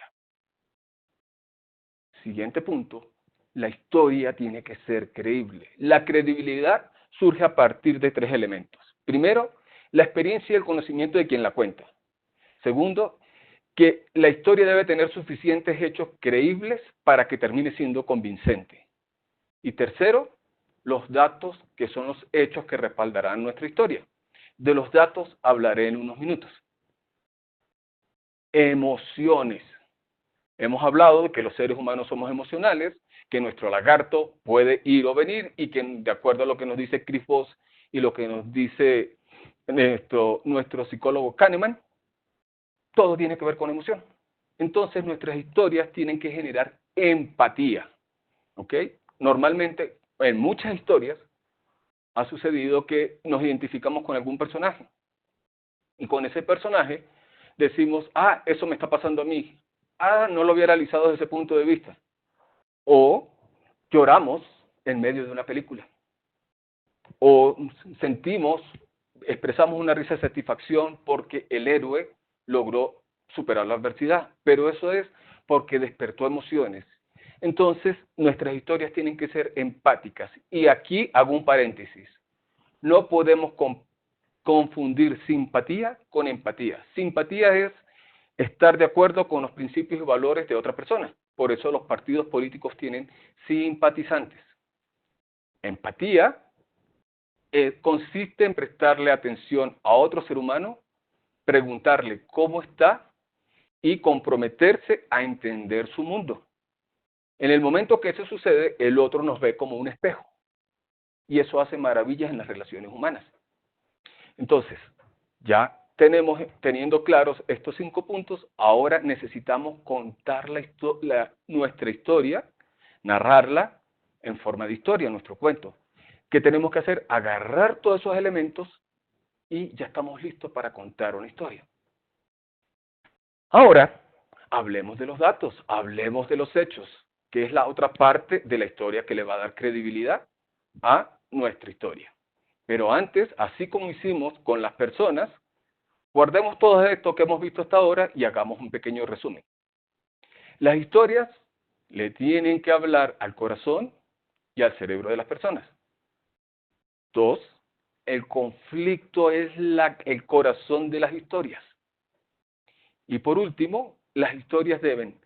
Siguiente punto, la historia tiene que ser creíble. La credibilidad surge a partir de 3 elementos. Primero, la experiencia y el conocimiento de quien la cuenta. Segundo, que la historia debe tener suficientes hechos creíbles para que termine siendo convincente. Y tercero, los datos, que son los hechos que respaldarán nuestra historia. De los datos hablaré en unos minutos. Emociones. Hemos hablado de que los seres humanos somos emocionales, que nuestro lagarto puede ir o venir y que de acuerdo a lo que nos dice Chris Voss y lo que nos dice nuestro psicólogo Kahneman, todo tiene que ver con emoción. Entonces nuestras historias tienen que generar empatía. ¿Ok? Normalmente, en muchas historias, ha sucedido que nos identificamos con algún personaje. Y con ese personaje decimos, ah, eso me está pasando a mí. Ah, no lo había realizado desde ese punto de vista. O lloramos en medio de una película. O sentimos, expresamos una risa de satisfacción porque el héroe logró superar la adversidad. Pero eso es porque despertó emociones. Entonces, nuestras historias tienen que ser empáticas. Y aquí hago un paréntesis. No podemos confundir simpatía con empatía. Simpatía es estar de acuerdo con los principios y valores de otra persona. Por eso los partidos políticos tienen simpatizantes. Empatía consiste en prestarle atención a otro ser humano, preguntarle cómo está y comprometerse a entender su mundo. En el momento que eso sucede, el otro nos ve como un espejo. Y eso hace maravillas en las relaciones humanas. Entonces, ya teniendo claros estos 5 puntos, ahora necesitamos contar nuestra historia, narrarla en forma de historia, nuestro cuento. ¿Qué tenemos que hacer? Agarrar todos esos elementos y ya estamos listos para contar una historia. Ahora, hablemos de los datos, hablemos de los hechos, que es la otra parte de la historia que le va a dar credibilidad a nuestra historia. Pero antes, así como hicimos con las personas, guardemos todo esto que hemos visto hasta ahora y hagamos un pequeño resumen. Las historias le tienen que hablar al corazón y al cerebro de las personas. 2, el conflicto es el corazón de las historias. Y por último, las historias deben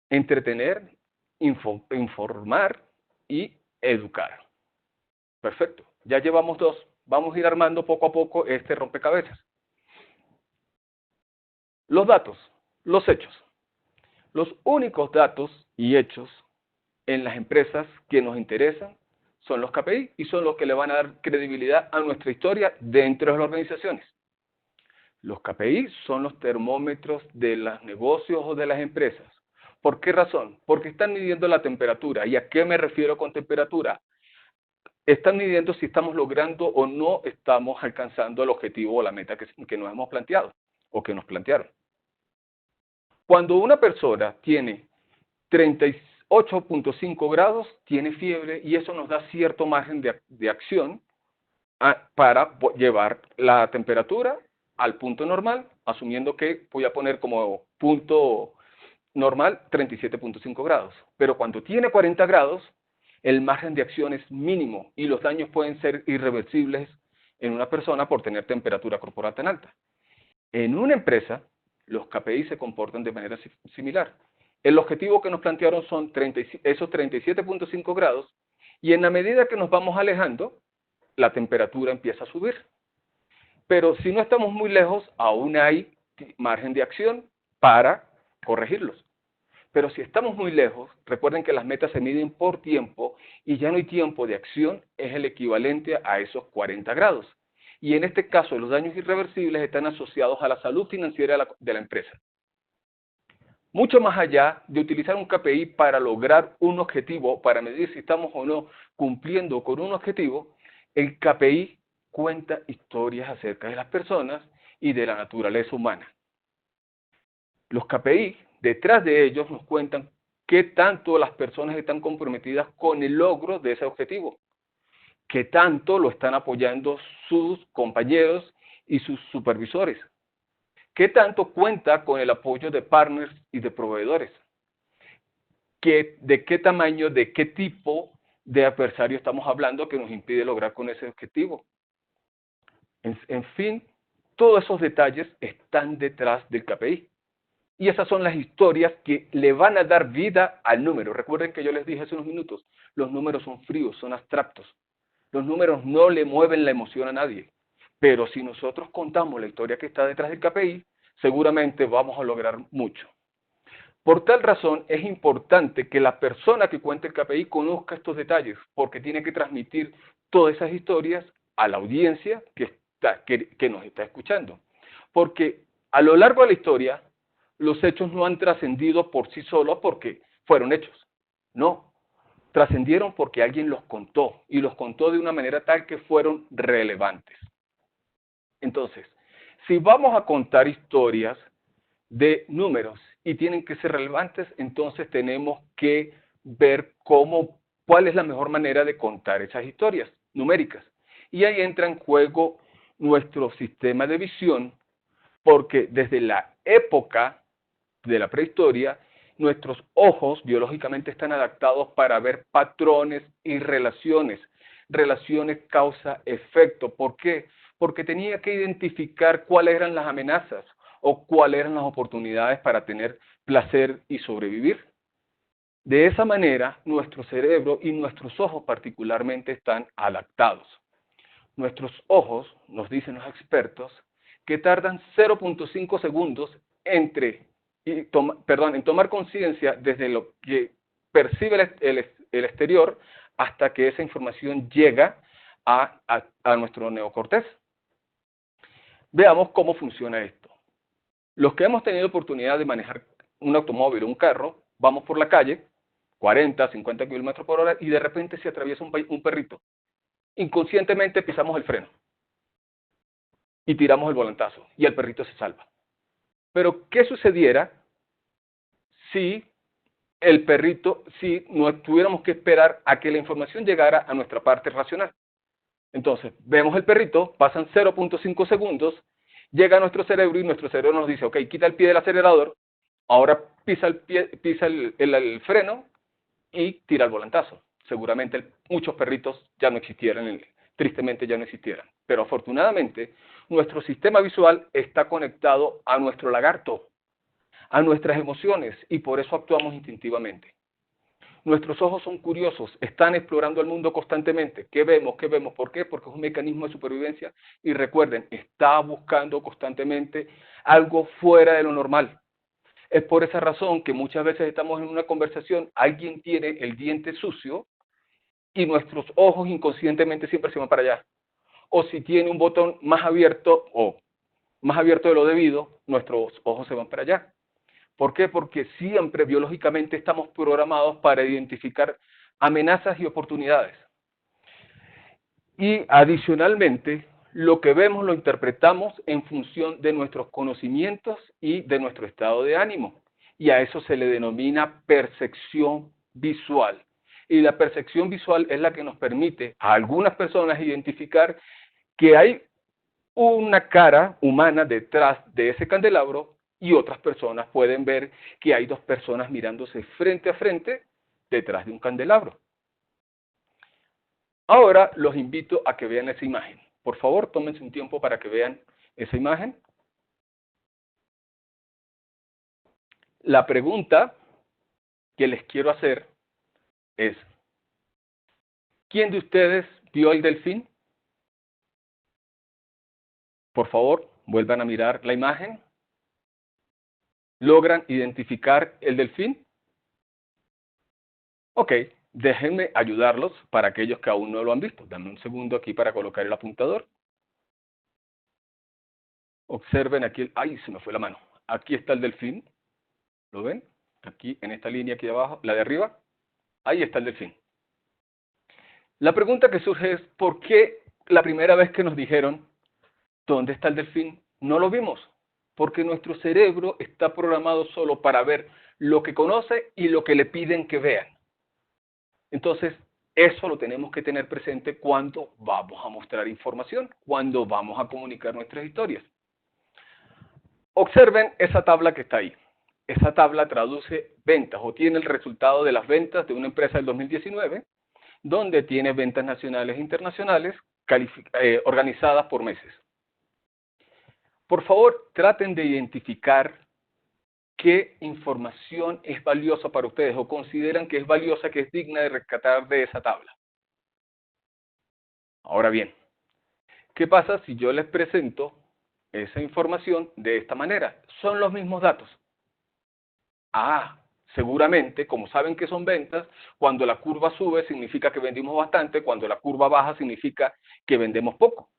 entretener, informar y educar. Perfecto, ya llevamos 2. Vamos a ir armando poco a poco este rompecabezas. Los datos, los hechos. Los únicos datos y hechos en las empresas que nos interesan son los KPI y son los que le van a dar credibilidad a nuestra historia dentro de las organizaciones. Los KPI son los termómetros de los negocios o de las empresas. ¿Por qué razón? Porque están midiendo la temperatura. ¿Y a qué me refiero con temperatura? Están midiendo si estamos logrando o no estamos alcanzando el objetivo o la meta que nos hemos planteado o que nos plantearon. Cuando una persona tiene 38.5 grados, tiene fiebre y eso nos da cierto margen de acción para llevar la temperatura al punto normal, asumiendo que voy a poner como punto normal 37.5 grados. Pero cuando tiene 40 grados, el margen de acción es mínimo y los daños pueden ser irreversibles en una persona por tener temperatura corporal tan alta. En una empresa, los KPI se comportan de manera similar. El objetivo que nos plantearon son esos 37.5 grados y en la medida que nos vamos alejando, la temperatura empieza a subir. Pero si no estamos muy lejos, aún hay margen de acción para corregirlos. Pero si estamos muy lejos, recuerden que las metas se miden por tiempo y ya no hay tiempo de acción, es el equivalente a esos 40 grados. Y en este caso, los daños irreversibles están asociados a la salud financiera de la empresa. Mucho más allá de utilizar un KPI para lograr un objetivo, para medir si estamos o no cumpliendo con un objetivo, el KPI cuenta historias acerca de las personas y de la naturaleza humana. Los KPI, detrás de ellos, nos cuentan qué tanto las personas están comprometidas con el logro de ese objetivo, qué tanto lo están apoyando sus compañeros y sus supervisores, qué tanto cuenta con el apoyo de partners y de proveedores, de qué tamaño, de qué tipo de adversario estamos hablando que nos impide lograr con ese objetivo. En fin, todos esos detalles están detrás del KPI. Y esas son las historias que le van a dar vida al número. Recuerden que yo les dije hace unos minutos, los números son fríos, son abstractos. Los números no le mueven la emoción a nadie. Pero si nosotros contamos la historia que está detrás del KPI, seguramente vamos a lograr mucho. Por tal razón, es importante que la persona que cuente el KPI conozca estos detalles, porque tiene que transmitir todas esas historias a la audiencia que nos está escuchando. Porque a lo largo de la historia, los hechos no han trascendido por sí solos porque fueron hechos. No, trascendieron porque alguien los contó, y los contó de una manera tal que fueron relevantes. Entonces, si vamos a contar historias de números y tienen que ser relevantes, entonces tenemos que ver cuál es la mejor manera de contar esas historias numéricas. Y ahí entra en juego nuestro sistema de visión, porque desde la época de la prehistoria, nuestros ojos biológicamente están adaptados para ver patrones y relaciones causa-efecto. ¿Por qué? Porque tenía que identificar cuáles eran las amenazas o cuáles eran las oportunidades para tener placer y sobrevivir. De esa manera, nuestro cerebro y nuestros ojos particularmente están adaptados. Nuestros ojos, nos dicen los expertos, que tardan 0.5 segundos en tomar conciencia desde lo que percibe el exterior hasta que esa información llega a nuestro neocortés. Veamos cómo funciona esto. Los que hemos tenido oportunidad de manejar un automóvil o un carro, vamos por la calle, 40, 50 kilómetros por hora, y de repente se atraviesa un perrito. Inconscientemente pisamos el freno y tiramos el volantazo, y el perrito se salva. Pero, ¿qué sucediera si no tuviéramos que esperar a que la información llegara a nuestra parte racional? Entonces, vemos el perrito, pasan 0.5 segundos, llega a nuestro cerebro y nuestro cerebro nos dice, ok, quita el pie del acelerador, ahora pisa el freno y tira el volantazo. Seguramente muchos perritos ya no existieran, tristemente ya no existieran. Pero afortunadamente, nuestro sistema visual está conectado a nuestro lagarto, a nuestras emociones, y por eso actuamos instintivamente. Nuestros ojos son curiosos, están explorando el mundo constantemente. ¿Qué vemos? ¿Qué vemos? ¿Por qué? Porque es un mecanismo de supervivencia y recuerden, está buscando constantemente algo fuera de lo normal. Es por esa razón que muchas veces estamos en una conversación, alguien tiene el diente sucio y nuestros ojos inconscientemente siempre se van para allá. O si tiene un botón más abierto de lo debido, nuestros ojos se van para allá. ¿Por qué? Porque siempre biológicamente estamos programados para identificar amenazas y oportunidades. Y adicionalmente, lo que vemos lo interpretamos en función de nuestros conocimientos y de nuestro estado de ánimo. Y a eso se le denomina percepción visual. Y la percepción visual es la que nos permite a algunas personas identificar que hay una cara humana detrás de ese candelabro, y otras personas pueden ver que hay dos personas mirándose frente a frente detrás de un candelabro. Ahora los invito a que vean esa imagen. Por favor, tómense un tiempo para que vean esa imagen. La pregunta que les quiero hacer es, ¿quién de ustedes vio el delfín? Por favor, vuelvan a mirar la imagen. ¿Logran identificar el delfín? Ok, déjenme ayudarlos para aquellos que aún no lo han visto. Dame un segundo aquí para colocar el apuntador. Observen aquí, ¡ay, se me fue la mano! Aquí está el delfín, ¿lo ven? Aquí, en esta línea aquí abajo, la de arriba, ahí está el delfín. La pregunta que surge es, ¿por qué la primera vez que nos dijeron ¿dónde está el delfín? No lo vimos, porque nuestro cerebro está programado solo para ver lo que conoce y lo que le piden que vean. Entonces, eso lo tenemos que tener presente cuando vamos a mostrar información, cuando vamos a comunicar nuestras historias. Observen esa tabla que está ahí. Esa tabla traduce ventas o tiene el resultado de las ventas de una empresa del 2019, donde tiene ventas nacionales e internacionales organizadas por meses. Por favor, traten de identificar qué información es valiosa para ustedes o consideran que es valiosa, que es digna de rescatar de esa tabla. Ahora bien, ¿qué pasa si yo les presento esa información de esta manera? Son los mismos datos. Seguramente, como saben que son ventas, cuando la curva sube significa que vendimos bastante, cuando la curva baja significa que vendemos poco.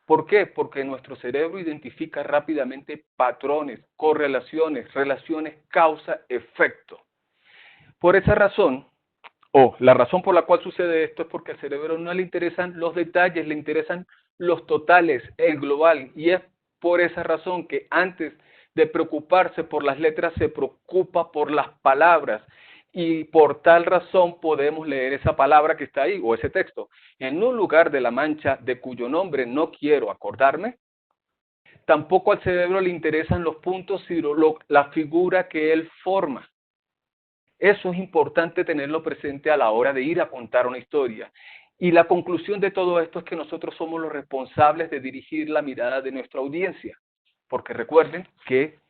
¿Por qué? Porque nuestro cerebro identifica rápidamente patrones, correlaciones, relaciones causa-efecto. Por esa razón, la razón por la cual sucede esto es porque al cerebro no le interesan los detalles, le interesan los totales, el global, y es por esa razón que antes de preocuparse por las letras se preocupa por las palabras, y por tal razón podemos leer esa palabra que está ahí, o ese texto, en un lugar de la mancha de cuyo nombre no quiero acordarme. Tampoco al cerebro le interesan los puntos, sino la figura que él forma. Eso es importante tenerlo presente a la hora de ir a contar una historia. Y la conclusión de todo esto es que nosotros somos los responsables de dirigir la mirada de nuestra audiencia. Porque recuerden que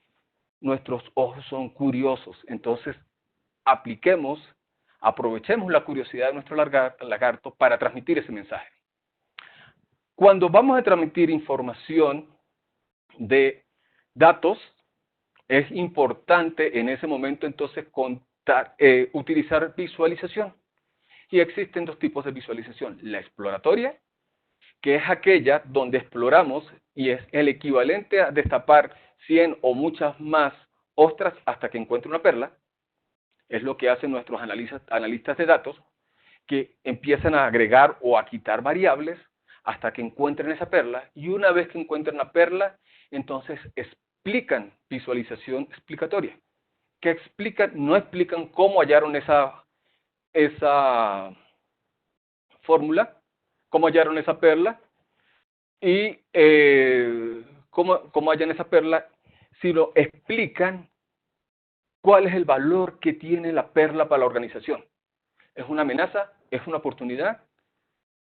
nuestros ojos son curiosos. Entonces, aprovechemos la curiosidad de nuestro lagarto para transmitir ese mensaje. Cuando vamos a transmitir información de datos, es importante en ese momento entonces utilizar visualización. Y existen dos tipos de visualización. La exploratoria, que es aquella donde exploramos y es el equivalente a destapar 100 o muchas más ostras hasta que encuentre una perla. Es lo que hacen nuestros analistas de datos, que empiezan a agregar o a quitar variables hasta que encuentren esa perla, y una vez que encuentran la perla, entonces explican visualización explicatoria. ¿Qué explican? No explican cómo hallaron esa fórmula, cómo hallaron esa perla, y cómo hallan esa perla, sino explican cuál es el valor que tiene la perla para la organización. ¿Es una amenaza? ¿Es una oportunidad?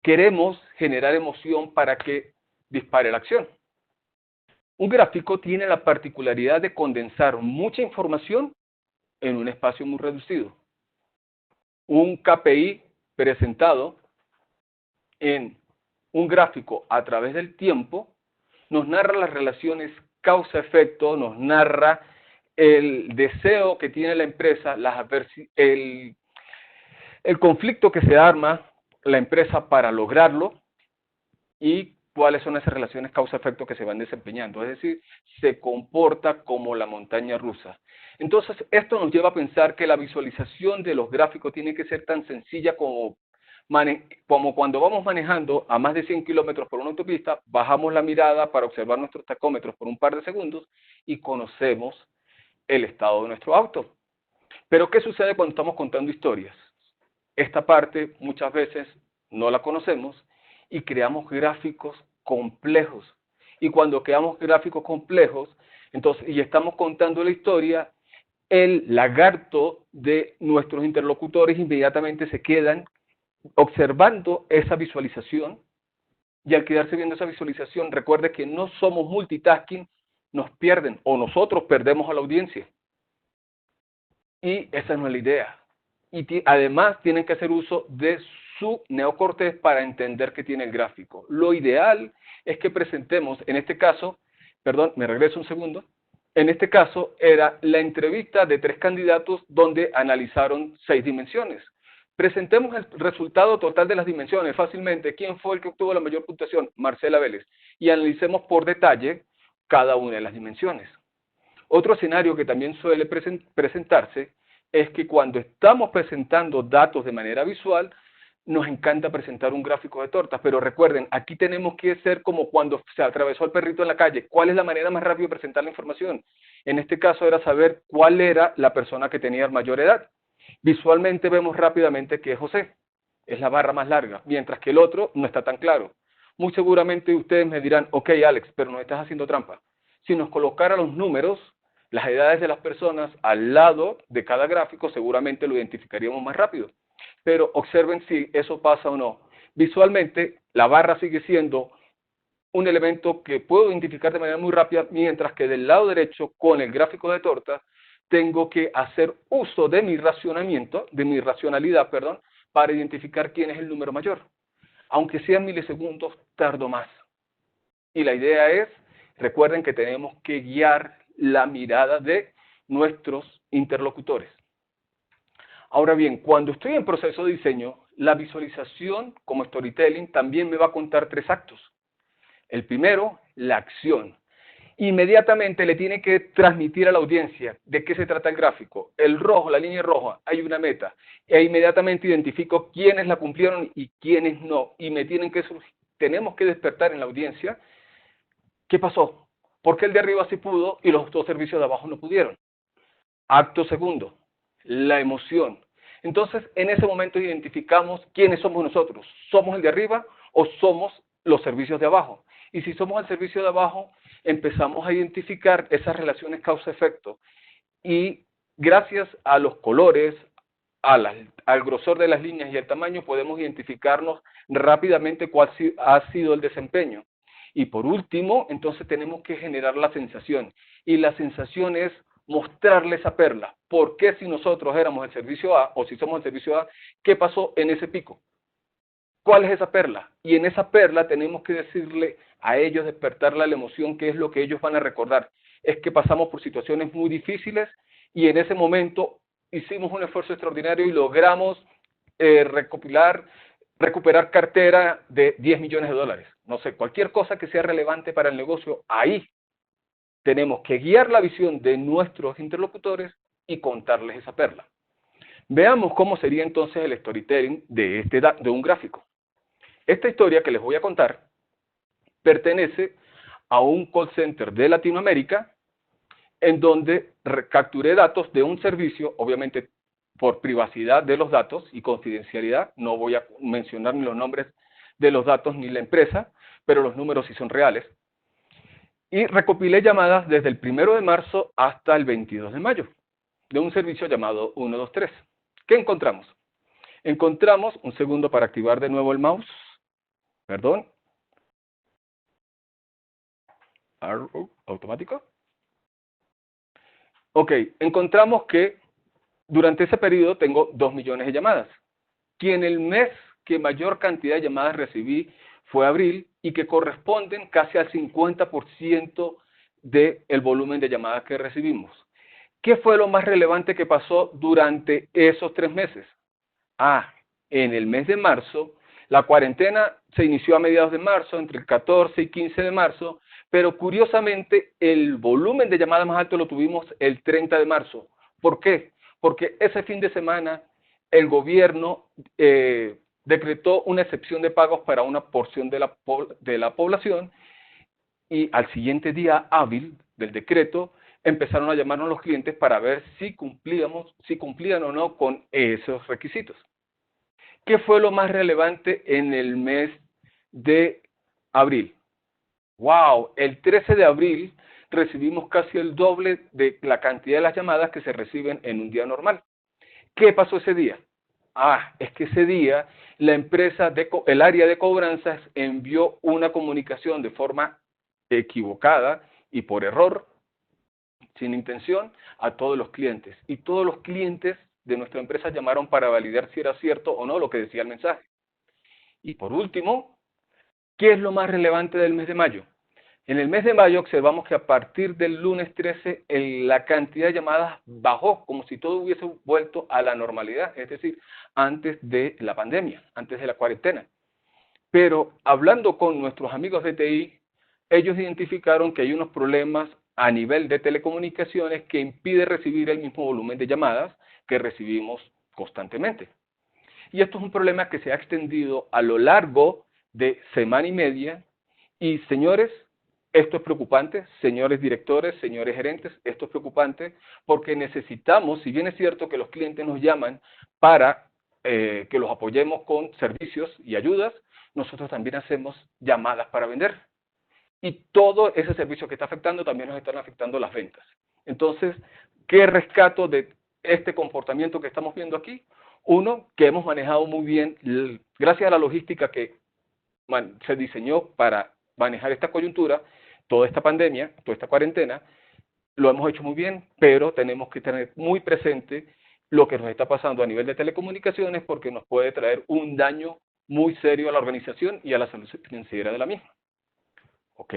Queremos generar emoción para que dispare la acción. Un gráfico tiene la particularidad de condensar mucha información en un espacio muy reducido. Un KPI presentado en un gráfico a través del tiempo nos narra las relaciones causa-efecto, nos narra el deseo que tiene la empresa, el conflicto que se arma la empresa para lograrlo y cuáles son esas relaciones causa-efecto que se van desempeñando. Es decir, se comporta como la montaña rusa. Entonces, esto nos lleva a pensar que la visualización de los gráficos tiene que ser tan sencilla como cuando vamos manejando a más de 100 kilómetros por una autopista, bajamos la mirada para observar nuestros tacómetros por un par de segundos y conocemos el estado de nuestro auto. Pero, ¿qué sucede cuando estamos contando historias? Esta parte muchas veces no la conocemos y creamos gráficos complejos. Y cuando creamos gráficos complejos, entonces, y estamos contando la historia, el lagarto de nuestros interlocutores inmediatamente se quedan observando esa visualización, y al quedarse viendo esa visualización, recuerde que no somos multitasking, nos pierden o nosotros perdemos a la audiencia. Y esa no es la idea. Y además tienen que hacer uso de su neocortés para entender qué tiene el gráfico. Lo ideal es que presentemos, en este caso, perdón, me regreso un segundo, en este caso era la entrevista de 3 candidatos donde analizaron 6 dimensiones. Presentemos el resultado total de las dimensiones fácilmente. ¿Quién fue el que obtuvo la mayor puntuación? Marcela Vélez. Y analicemos por detalle cada una de las dimensiones. Otro escenario que también suele presentarse es que cuando estamos presentando datos de manera visual, nos encanta presentar un gráfico de tortas, pero recuerden, aquí tenemos que ser como cuando se atravesó el perrito en la calle. ¿Cuál es la manera más rápida de presentar la información? En este caso era saber cuál era la persona que tenía mayor edad. Visualmente vemos rápidamente que es José, es la barra más larga, mientras que el otro no está tan claro. Muy seguramente ustedes me dirán, ok Alex, pero no estás haciendo trampa. Si nos colocara los números, las edades de las personas al lado de cada gráfico, seguramente lo identificaríamos más rápido. Pero observen si eso pasa o no. Visualmente, la barra sigue siendo un elemento que puedo identificar de manera muy rápida, mientras que del lado derecho, con el gráfico de torta, tengo que hacer uso de mi racionalidad, perdón, para identificar quién es el número mayor. Aunque sean milisegundos, tardo más. Y la idea es, recuerden que tenemos que guiar la mirada de nuestros interlocutores. Ahora bien, cuando estoy en proceso de diseño, la visualización como storytelling también me va a contar 3 actos. El primero, la acción. Inmediatamente le tiene que transmitir a la audiencia de qué se trata el gráfico. El rojo, la línea roja, hay una meta. E inmediatamente identifico quiénes la cumplieron y quiénes no. Y tenemos que despertar en la audiencia qué pasó. ¿Por qué el de arriba sí pudo y los 2 servicios de abajo no pudieron? Acto segundo, la emoción. Entonces, en ese momento identificamos quiénes somos nosotros. ¿Somos el de arriba o somos los servicios de abajo? Y si somos el servicio de abajo, empezamos a identificar esas relaciones causa-efecto. Y gracias a los colores, al grosor de las líneas y el tamaño, podemos identificarnos rápidamente cuál ha sido el desempeño. Y por último, entonces tenemos que generar la sensación. Y la sensación es mostrarle esa perla. ¿Por qué si nosotros éramos el servicio A o si somos el servicio A, qué pasó en ese pico? ¿Cuál es esa perla? Y en esa perla tenemos que decirle a ellos, despertarle la emoción, que es lo que ellos van a recordar. Es que pasamos por situaciones muy difíciles y en ese momento hicimos un esfuerzo extraordinario y logramos recuperar cartera de 10 millones de dólares. No sé, cualquier cosa que sea relevante para el negocio, ahí tenemos que guiar la visión de nuestros interlocutores y contarles esa perla. Veamos cómo sería entonces el storytelling de un gráfico. Esta historia que les voy a contar pertenece a un call center de Latinoamérica en donde capturé datos de un servicio, obviamente por privacidad de los datos y confidencialidad, no voy a mencionar ni los nombres de los datos ni la empresa, pero los números sí son reales. Y recopilé llamadas desde el 1 de marzo hasta el 22 de mayo, de un servicio llamado 123. ¿Qué encontramos? Encontramos, un segundo para activar de nuevo el mouse, perdón, arrow automático. Ok, encontramos que durante ese periodo tengo 2 millones de llamadas, que en el mes que mayor cantidad de llamadas recibí fue abril y que corresponden casi al 50% del volumen de llamadas que recibimos. ¿Qué fue lo más relevante que pasó durante esos 3 meses? En el mes de marzo, la cuarentena se inició a mediados de marzo, entre el 14 y 15 de marzo, pero curiosamente el volumen de llamadas más alto lo tuvimos el 30 de marzo. ¿Por qué? Porque ese fin de semana el gobierno decretó una excepción de pagos para una porción de la población y al siguiente día hábil del decreto empezaron a llamarnos los clientes para ver si cumplían o no con esos requisitos. ¿Qué fue lo más relevante en el mes de abril? ¡Wow! El 13 de abril recibimos casi el doble de la cantidad de las llamadas que se reciben en un día normal. ¿Qué pasó ese día? Es que ese día la empresa, el área de cobranzas envió una comunicación de forma equivocada y por error, sin intención, a todos los clientes. Y todos los clientes de nuestra empresa llamaron para validar si era cierto o no lo que decía el mensaje. Y por último, ¿qué es lo más relevante del mes de mayo? En el mes de mayo observamos que a partir del lunes 13 la cantidad de llamadas bajó, como si todo hubiese vuelto a la normalidad, es decir, antes de la pandemia, antes de la cuarentena. Pero hablando con nuestros amigos de TI, ellos identificaron que hay unos problemas a nivel de telecomunicaciones que impide recibir el mismo volumen de llamadas que recibimos constantemente. Y esto es un problema que se ha extendido a lo largo de semana y media. Y señores, esto es preocupante, señores directores, señores gerentes, esto es preocupante porque necesitamos, si bien es cierto que los clientes nos llaman para que los apoyemos con servicios y ayudas, nosotros también hacemos llamadas para vender. Y todo ese servicio que está afectando también nos están afectando las ventas. Entonces, ¿qué rescato de este comportamiento que estamos viendo aquí? Uno, que hemos manejado muy bien, gracias a la logística que se diseñó para manejar esta coyuntura, toda esta pandemia, toda esta cuarentena, lo hemos hecho muy bien, pero tenemos que tener muy presente lo que nos está pasando a nivel de telecomunicaciones porque nos puede traer un daño muy serio a la organización y a la salud financiera de la misma. ¿Ok?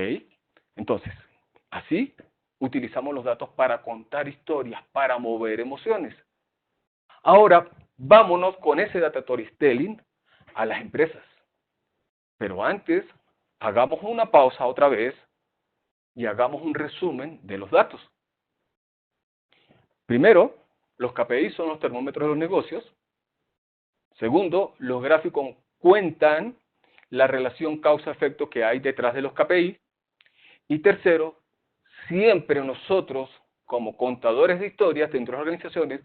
Entonces, así utilizamos los datos para contar historias, para mover emociones. Ahora, vámonos con ese data storytelling a las empresas. Pero antes, hagamos una pausa otra vez y hagamos un resumen de los datos. Primero, los KPI son los termómetros de los negocios. Segundo, los gráficos cuentan la relación causa-efecto que hay detrás de los KPI. Y tercero, siempre nosotros, como contadores de historias dentro de las organizaciones,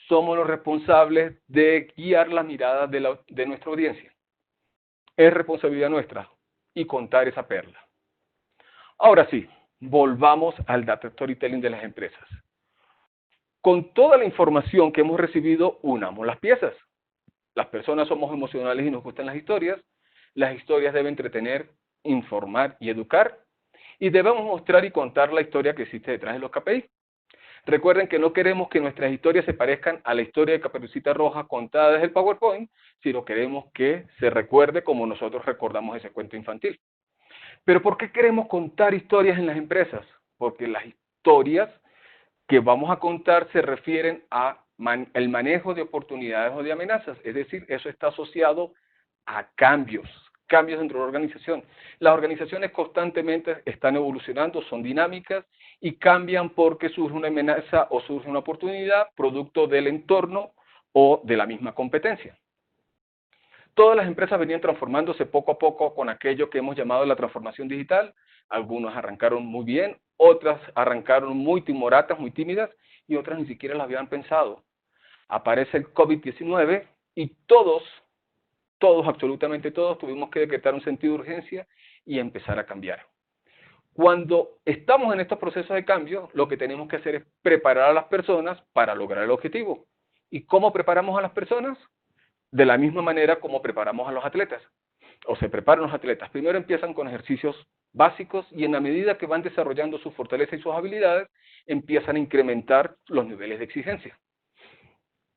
somos los responsables de guiar las miradas de nuestra audiencia. Es responsabilidad nuestra y contar esa perla. Ahora sí, volvamos al data storytelling de las empresas. Con toda la información que hemos recibido, unamos las piezas. Las personas somos emocionales y nos gustan las historias. Las historias deben entretener, informar y educar. Y debemos mostrar y contar la historia que existe detrás de los KPI. Recuerden que no queremos que nuestras historias se parezcan a la historia de Caperucita Roja contada desde el PowerPoint, sino queremos que se recuerde como nosotros recordamos ese cuento infantil. Pero ¿por qué queremos contar historias en las empresas? Porque las historias que vamos a contar se refieren a el manejo de oportunidades o de amenazas, es decir, eso está asociado a cambios dentro de la organización. Las organizaciones constantemente están evolucionando, son dinámicas y cambian porque surge una amenaza o surge una oportunidad producto del entorno o de la misma competencia. Todas las empresas venían transformándose poco a poco con aquello que hemos llamado la transformación digital. Algunas arrancaron muy bien, otras arrancaron muy timoratas, muy tímidas, y otras ni siquiera las habían pensado. Aparece el COVID-19 y todos, absolutamente todos, tuvimos que decretar un sentido de urgencia y empezar a cambiar. Cuando estamos en estos procesos de cambio, lo que tenemos que hacer es preparar a las personas para lograr el objetivo. ¿Y cómo preparamos a las personas? De la misma manera como preparamos a los atletas, o se preparan los atletas. Primero empiezan con ejercicios básicos y en la medida que van desarrollando su fortaleza y sus habilidades, empiezan a incrementar los niveles de exigencia.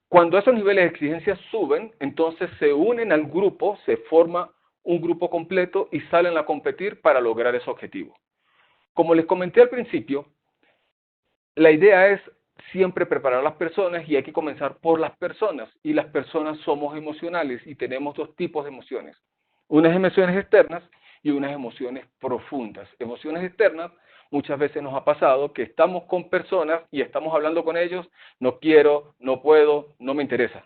Cuando esos niveles de exigencia suben, entonces se unen al grupo, se forma un grupo completo y salen a competir para lograr ese objetivo. Como les comenté al principio, la idea es siempre preparar a las personas y hay que comenzar por las personas. Y las personas somos emocionales y tenemos dos tipos de emociones. Unas emociones externas y unas emociones profundas. Emociones externas, muchas veces nos ha pasado que estamos con personas y estamos hablando con ellos, no quiero, no puedo, no me interesa.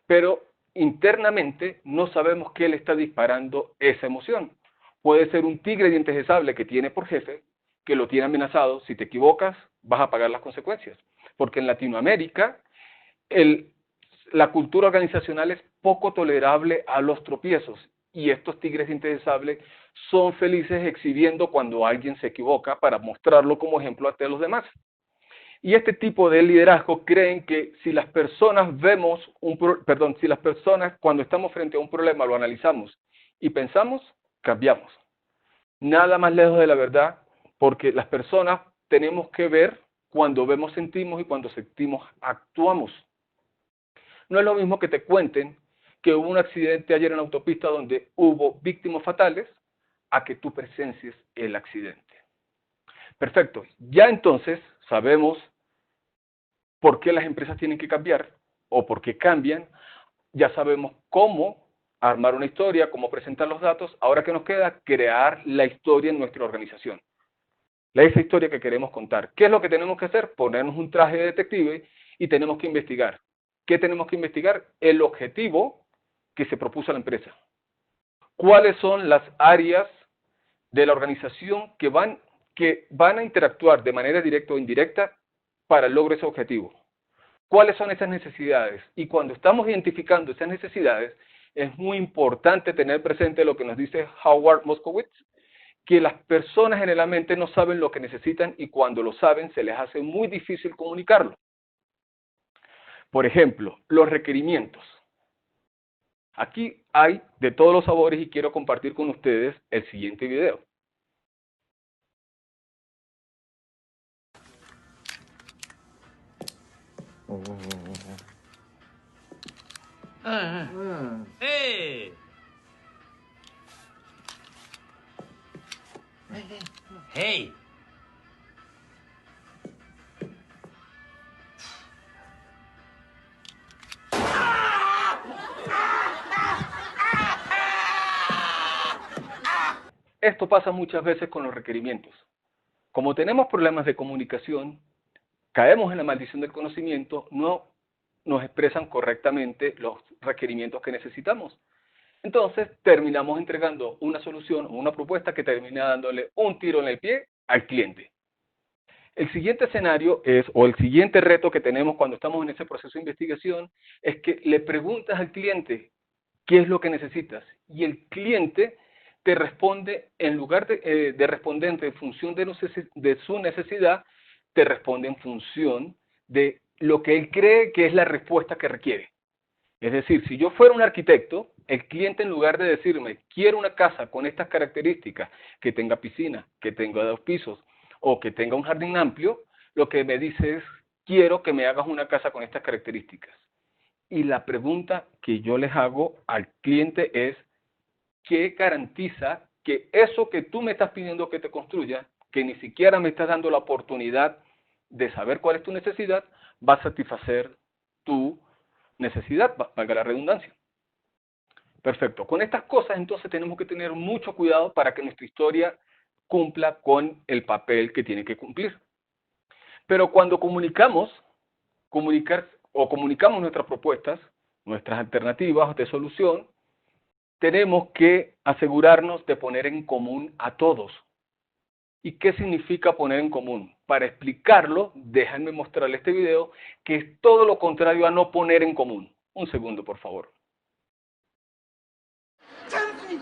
Pero internamente no sabemos qué le está disparando esa emoción. Puede ser un tigre de dientes de sable que tiene por jefe, que lo tiene amenazado, si te equivocas, vas a pagar las consecuencias. Porque en Latinoamérica, la cultura organizacional es poco tolerable a los tropiezos. Y estos tigres de dientes de sable son felices exhibiendo cuando alguien se equivoca para mostrarlo como ejemplo ante los demás. Y este tipo de liderazgo creen que si las personas si las personas cuando estamos frente a un problema lo analizamos y pensamos, cambiamos. Nada más lejos de la verdad, porque las personas tenemos que ver cuando vemos, sentimos y cuando sentimos, actuamos. No es lo mismo que te cuenten que hubo un accidente ayer en la autopista donde hubo víctimas fatales a que tú presencies el accidente. Perfecto. Ya entonces sabemos por qué las empresas tienen que cambiar o por qué cambian. Ya sabemos cómo armar una historia, cómo presentar los datos. Ahora que nos queda crear la historia en nuestra organización. Esa historia que queremos contar. ¿Qué es lo que tenemos que hacer? Ponernos un traje de detective y tenemos que investigar. ¿Qué tenemos que investigar? El objetivo que se propuso la empresa. ¿Cuáles son las áreas de la organización que van a interactuar de manera directa o indirecta para el logro de ese objetivo? ¿Cuáles son esas necesidades? Y cuando estamos identificando esas necesidades, es muy importante tener presente lo que nos dice Howard Moskowitz, que las personas generalmente no saben lo que necesitan y cuando lo saben se les hace muy difícil comunicarlo. Por ejemplo, los requerimientos. Aquí hay de todos los sabores y quiero compartir con ustedes el siguiente video. ¡Eh! ¡Hey! Esto pasa muchas veces con los requerimientos. Como tenemos problemas de comunicación, caemos en la maldición del conocimiento, no nos expresan correctamente los requerimientos que necesitamos. Entonces, terminamos entregando una solución o una propuesta que termina dándole un tiro en el pie al cliente. El siguiente escenario es, o el siguiente reto que tenemos cuando estamos en ese proceso de investigación, es que le preguntas al cliente qué es lo que necesitas y el cliente te responde, en lugar de responderte en función de su necesidad, te responde en función de lo que él cree que es la respuesta que requiere. Es decir, si yo fuera un arquitecto, el cliente en lugar de decirme, quiero una casa con estas características, que tenga piscina, que tenga 2 pisos o que tenga un jardín amplio, lo que me dice es, quiero que me hagas una casa con estas características. Y la pregunta que yo les hago al cliente es, ¿qué garantiza que eso que tú me estás pidiendo que te construya, que ni siquiera me estás dando la oportunidad de saber cuál es tu necesidad, va a satisfacer tu necesidad, valga la redundancia? Perfecto. Con estas cosas entonces tenemos que tener mucho cuidado para que nuestra historia cumpla con el papel que tiene que cumplir. Pero cuando comunicamos nuestras propuestas, nuestras alternativas de solución, tenemos que asegurarnos de poner en común a todos. ¿Y qué significa poner en común? Para explicarlo, déjenme mostrarles este video, que es todo lo contrario a no poner en común. Un segundo, por favor. ¡Chanfle!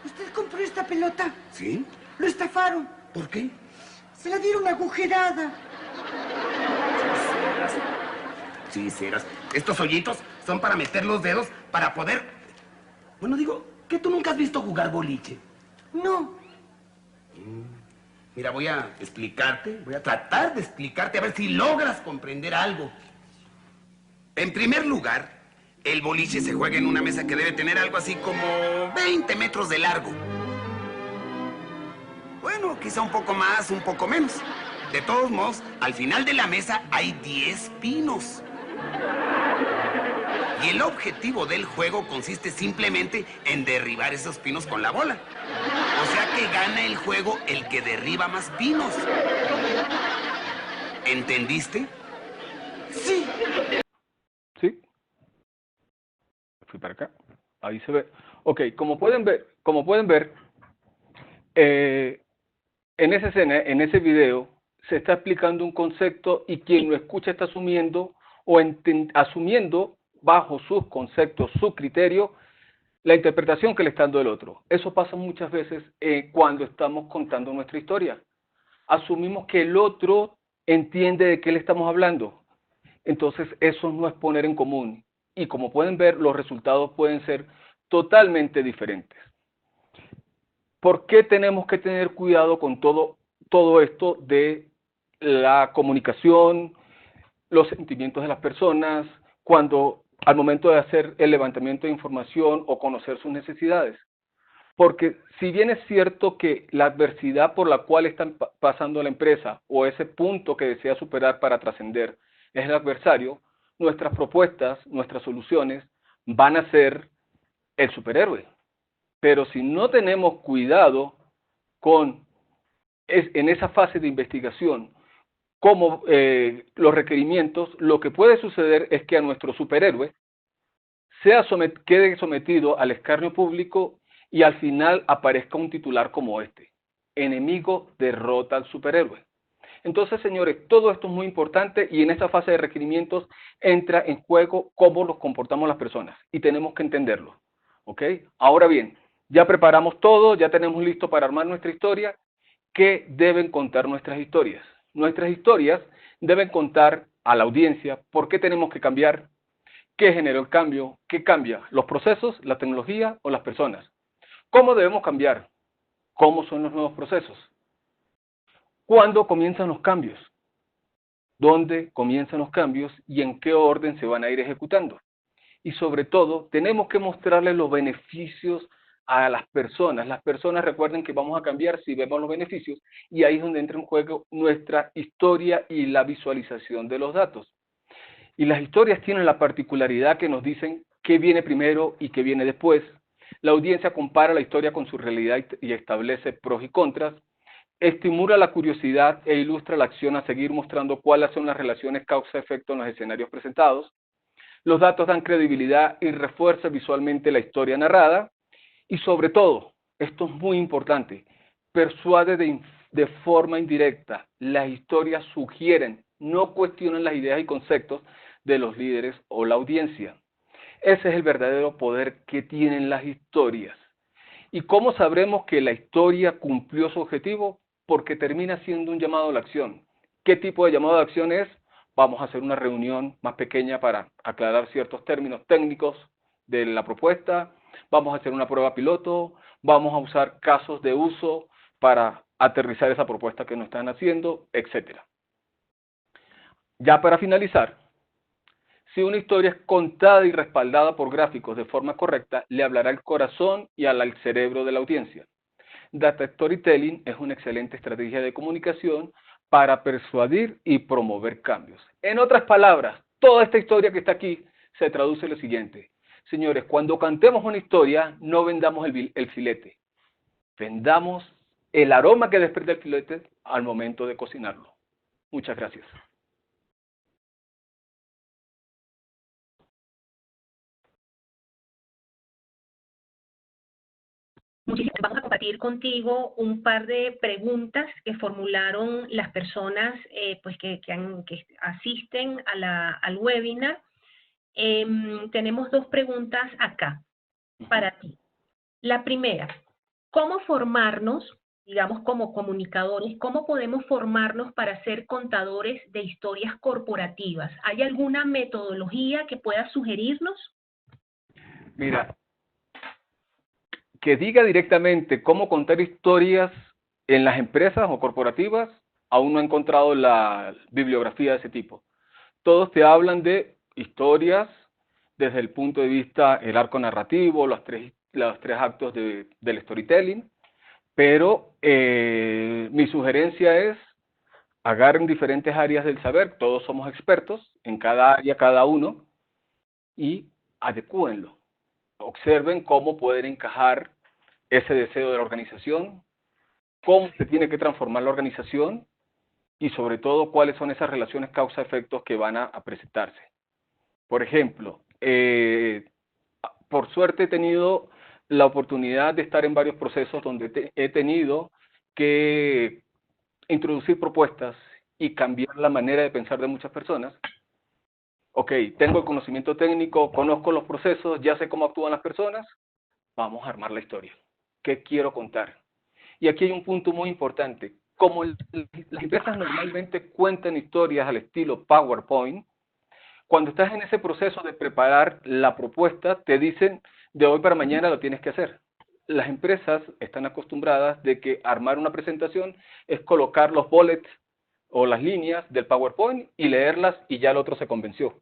¿Usted compró esta pelota? ¿Sí? Lo estafaron. ¿Por qué? Se la dieron agujerada. Sinceras. Estos hoyitos son para meter los dedos para poder... Bueno, digo, ¿que tú nunca has visto jugar boliche? No. Mira, voy a tratar de explicarte a ver si logras comprender algo. En primer lugar, el boliche se juega en una mesa que debe tener algo así como 20 metros de largo. Bueno, quizá un poco más, un poco menos. De todos modos, al final de la mesa hay 10 pinos. Y el objetivo del juego consiste simplemente en derribar esos pinos con la bola. O sea que gana el juego el que derriba más pinos. ¿Entendiste? Sí. ¿Sí? Fui para acá. Ahí se ve. Ok, como pueden ver, en esa escena, en ese video, se está explicando un concepto y quien lo escucha está asumiendo asumiendo bajo sus conceptos, su criterio, la interpretación que le está dando el otro. Eso pasa muchas veces cuando estamos contando nuestra historia. Asumimos que el otro entiende de qué le estamos hablando. Entonces, eso no es poner en común. Y como pueden ver, los resultados pueden ser totalmente diferentes. ¿Por qué tenemos que tener cuidado con todo esto de la comunicación, los sentimientos de las personas, al momento de hacer el levantamiento de información o conocer sus necesidades? Porque si bien es cierto que la adversidad por la cual está pasando la empresa o ese punto que desea superar para trascender es el adversario, nuestras propuestas, nuestras soluciones van a ser el superhéroe. Pero si no tenemos cuidado en esa fase de investigación, como los requerimientos, lo que puede suceder es que a nuestro superhéroe quede sometido al escarnio público y al final aparezca un titular como este: enemigo derrota al superhéroe. Entonces, señores, todo esto es muy importante y en esta fase de requerimientos entra en juego cómo nos comportamos las personas y tenemos que entenderlo. ¿Ok? Ahora bien, ya preparamos todo, ya tenemos listo para armar nuestra historia. ¿Qué deben contar nuestras historias? Nuestras historias deben contar a la audiencia por qué tenemos que cambiar, qué generó el cambio, qué cambia, los procesos, la tecnología o las personas. ¿Cómo debemos cambiar? ¿Cómo son los nuevos procesos? ¿Cuándo comienzan los cambios? dónde comienzan los cambios y en qué orden se van a ir ejecutando. Y sobre todo, tenemos que mostrarles los beneficios a las personas. Las personas recuerden que vamos a cambiar si vemos los beneficios, y ahí es donde entra en juego nuestra historia y la visualización de los datos. Y las historias tienen la particularidad que nos dicen qué viene primero y qué viene después. La audiencia compara la historia con su realidad y establece pros y contras. Estimula la curiosidad e ilustra la acción a seguir, mostrando cuáles son las relaciones causa-efecto en los escenarios presentados. Los datos dan credibilidad y refuerzan visualmente la historia narrada. Y sobre todo, esto es muy importante, persuade de forma indirecta. Las historias sugieren, no cuestionan las ideas y conceptos de los líderes o la audiencia. Ese es el verdadero poder que tienen las historias. ¿Y cómo sabremos que la historia cumplió su objetivo? Porque termina siendo un llamado a la acción. ¿Qué tipo de llamado a la acción es? Vamos a hacer una reunión más pequeña para aclarar ciertos términos técnicos de la propuesta. Vamos a hacer una prueba piloto. Vamos a usar casos de uso para aterrizar esa propuesta que nos están haciendo, etc. Ya para finalizar, si una historia es contada y respaldada por gráficos de forma correcta, le hablará al corazón y al cerebro de la audiencia. Data Storytelling es una excelente estrategia de comunicación para persuadir y promover cambios. En otras palabras, toda esta historia que está aquí se traduce en lo siguiente. Señores, cuando cantemos una historia, no vendamos el filete. Vendamos el aroma que despierta el filete al momento de cocinarlo. Muchas gracias. Vamos a compartir contigo un par de preguntas que formularon las personas pues que asisten al webinar. Tenemos dos preguntas acá para ti. La primera, ¿cómo formarnos, digamos como comunicadores, cómo podemos formarnos para ser contadores de historias corporativas? ¿Hay alguna metodología que pueda sugerirnos? Mira, que diga directamente cómo contar historias en las empresas o corporativas, aún no he encontrado la bibliografía de ese tipo. Todos te hablan de historias desde el punto de vista el arco narrativo, los tres actos del storytelling, pero mi sugerencia es agarren diferentes áreas del saber, todos somos expertos en cada área, cada uno, y adecúenlo. Observen cómo pueden encajar ese deseo de la organización, cómo se tiene que transformar la organización y sobre todo cuáles son esas relaciones causa-efectos que van a presentarse. Por ejemplo, por suerte he tenido la oportunidad de estar en varios procesos donde he tenido que introducir propuestas y cambiar la manera de pensar de muchas personas. Ok, tengo el conocimiento técnico, conozco los procesos, ya sé cómo actúan las personas, vamos a armar la historia. ¿Qué quiero contar? Y aquí hay un punto muy importante. Como las empresas normalmente cuentan historias al estilo PowerPoint, cuando estás en ese proceso de preparar la propuesta, te dicen, de hoy para mañana lo tienes que hacer. Las empresas están acostumbradas de que armar una presentación es colocar los bullets o las líneas del PowerPoint y leerlas y ya el otro se convenció.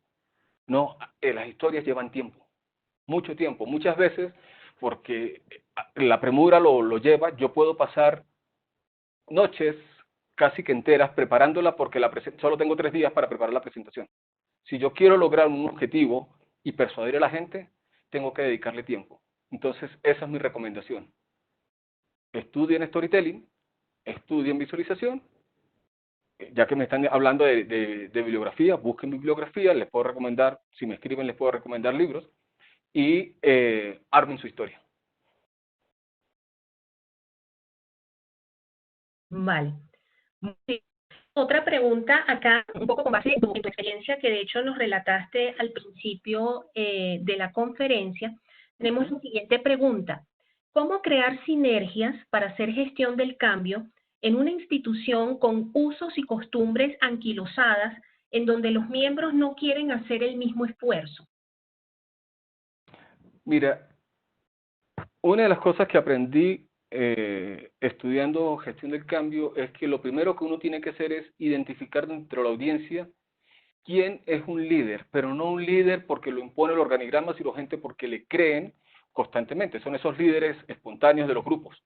No, las historias llevan tiempo, mucho tiempo. Muchas veces, porque la premura lo lleva, yo puedo pasar noches casi que enteras preparándola porque solo tengo 3 días para preparar la presentación. Si yo quiero lograr un objetivo y persuadir a la gente, tengo que dedicarle tiempo. Entonces, esa es mi recomendación. Estudien storytelling, estudien visualización. Ya que me están hablando de bibliografía, busquen bibliografía, les puedo recomendar, si me escriben les puedo recomendar libros, y armen su historia. Vale. Sí. Otra pregunta acá, un poco con base en tu experiencia, que de hecho nos relataste al principio de la conferencia. Tenemos la siguiente pregunta. ¿Cómo crear sinergias para hacer gestión del cambio en una institución con usos y costumbres anquilosadas en donde los miembros no quieren hacer el mismo esfuerzo? Mira, una de las cosas que aprendí estudiando gestión del cambio es que lo primero que uno tiene que hacer es identificar dentro de la audiencia quién es un líder, pero no un líder porque lo impone el organigrama, sino gente porque le creen constantemente. Son esos líderes espontáneos de los grupos,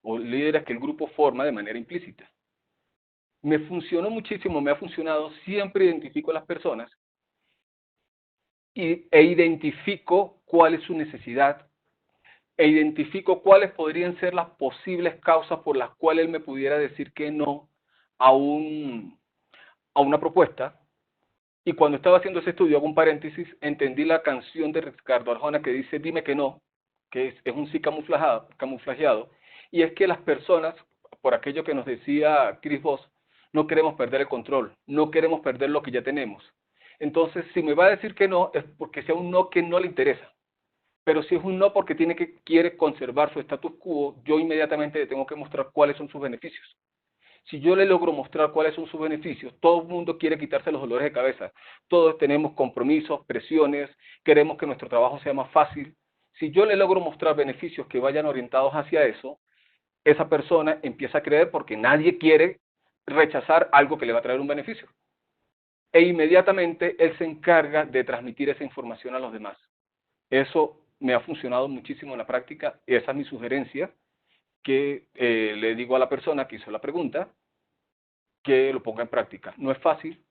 o líderes que el grupo forma de manera implícita. Me funcionó muchísimo, me ha funcionado, siempre identifico a las personas e identifico cuál es su necesidad, e identifico cuáles podrían ser las posibles causas por las cuales él me pudiera decir que no a una propuesta. Y cuando estaba haciendo ese estudio, hago un paréntesis, entendí la canción de Ricardo Arjona que dice dime que no, que es un sí camuflajeado, y es que las personas, por aquello que nos decía Chris Voss, no queremos perder el control, no queremos perder lo que ya tenemos. Entonces, si me va a decir que no, es porque sea un no que no le interesa. Pero si es un no porque quiere conservar su status quo, yo inmediatamente le tengo que mostrar cuáles son sus beneficios. Si yo le logro mostrar cuáles son sus beneficios, todo el mundo quiere quitarse los dolores de cabeza. Todos tenemos compromisos, presiones, queremos que nuestro trabajo sea más fácil. Si yo le logro mostrar beneficios que vayan orientados hacia eso, esa persona empieza a creer porque nadie quiere rechazar algo que le va a traer un beneficio. E inmediatamente él se encarga de transmitir esa información a los demás. Eso me ha funcionado muchísimo en la práctica, y esa es mi sugerencia, que le digo a la persona que hizo la pregunta, que lo ponga en práctica. No es fácil,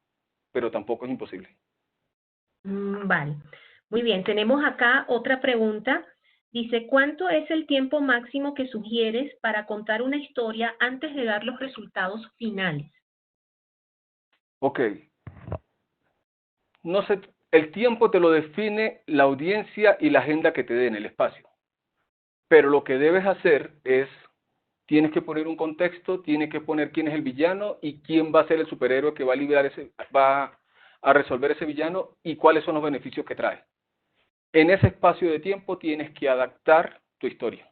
pero tampoco es imposible. Vale, muy bien. Tenemos acá otra pregunta. Dice, ¿cuánto es el tiempo máximo que sugieres para contar una historia antes de dar los resultados finales? Ok. No sé, el tiempo te lo define la audiencia y la agenda que te den, el espacio. Pero lo que debes hacer es, tienes que poner un contexto, tienes que poner quién es el villano y quién va a ser el superhéroe que va a resolver ese villano y cuáles son los beneficios que trae. En ese espacio de tiempo tienes que adaptar tu historia.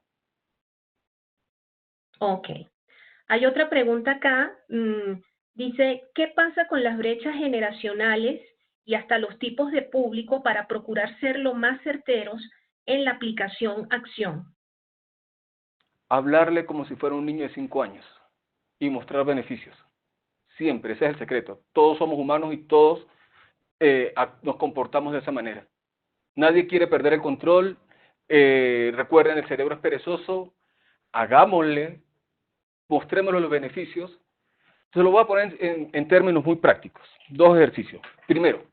Ok. Hay otra pregunta acá. Dice, ¿qué pasa con las brechas generacionales y hasta los tipos de público para procurar ser lo más certeros en la aplicación acción? Hablarle como si fuera un niño de 5 años y mostrar beneficios. Siempre, ese es el secreto. Todos somos humanos y todos nos comportamos de esa manera. Nadie quiere perder el control. Recuerden, el cerebro es perezoso. Hagámosle, mostrémosle los beneficios. Se lo voy a poner en términos muy prácticos. 2 ejercicios. Primero,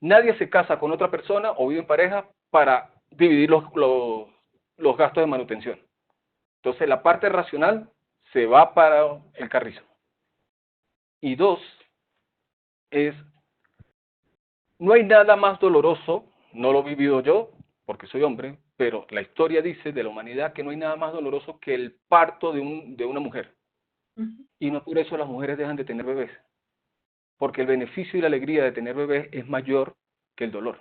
nadie se casa con otra persona o vive en pareja para dividir los gastos de manutención. Entonces, la parte racional se va para el carrizo. Y 2, no hay nada más doloroso, no lo he vivido yo, porque soy hombre, pero la historia dice de la humanidad que no hay nada más doloroso que el parto de una mujer. Y no por eso las mujeres dejan de tener bebés, porque el beneficio y la alegría de tener bebés es mayor que el dolor.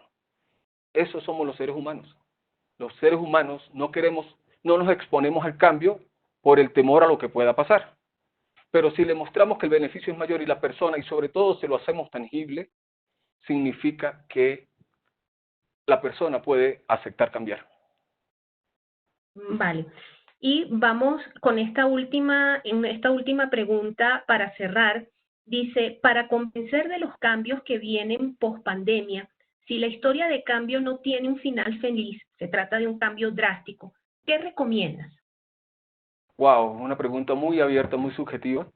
Eso somos los seres humanos. Los seres humanos no nos exponemos al cambio por el temor a lo que pueda pasar. Pero si le mostramos que el beneficio es mayor y la persona, y sobre todo se lo hacemos tangible, significa que la persona puede aceptar cambiar. Vale. Y vamos con esta última pregunta para cerrar. Dice, para convencer de los cambios que vienen post pandemia, si la historia de cambio no tiene un final feliz, se trata de un cambio drástico, ¿qué recomiendas? Wow, una pregunta muy abierta, muy subjetiva.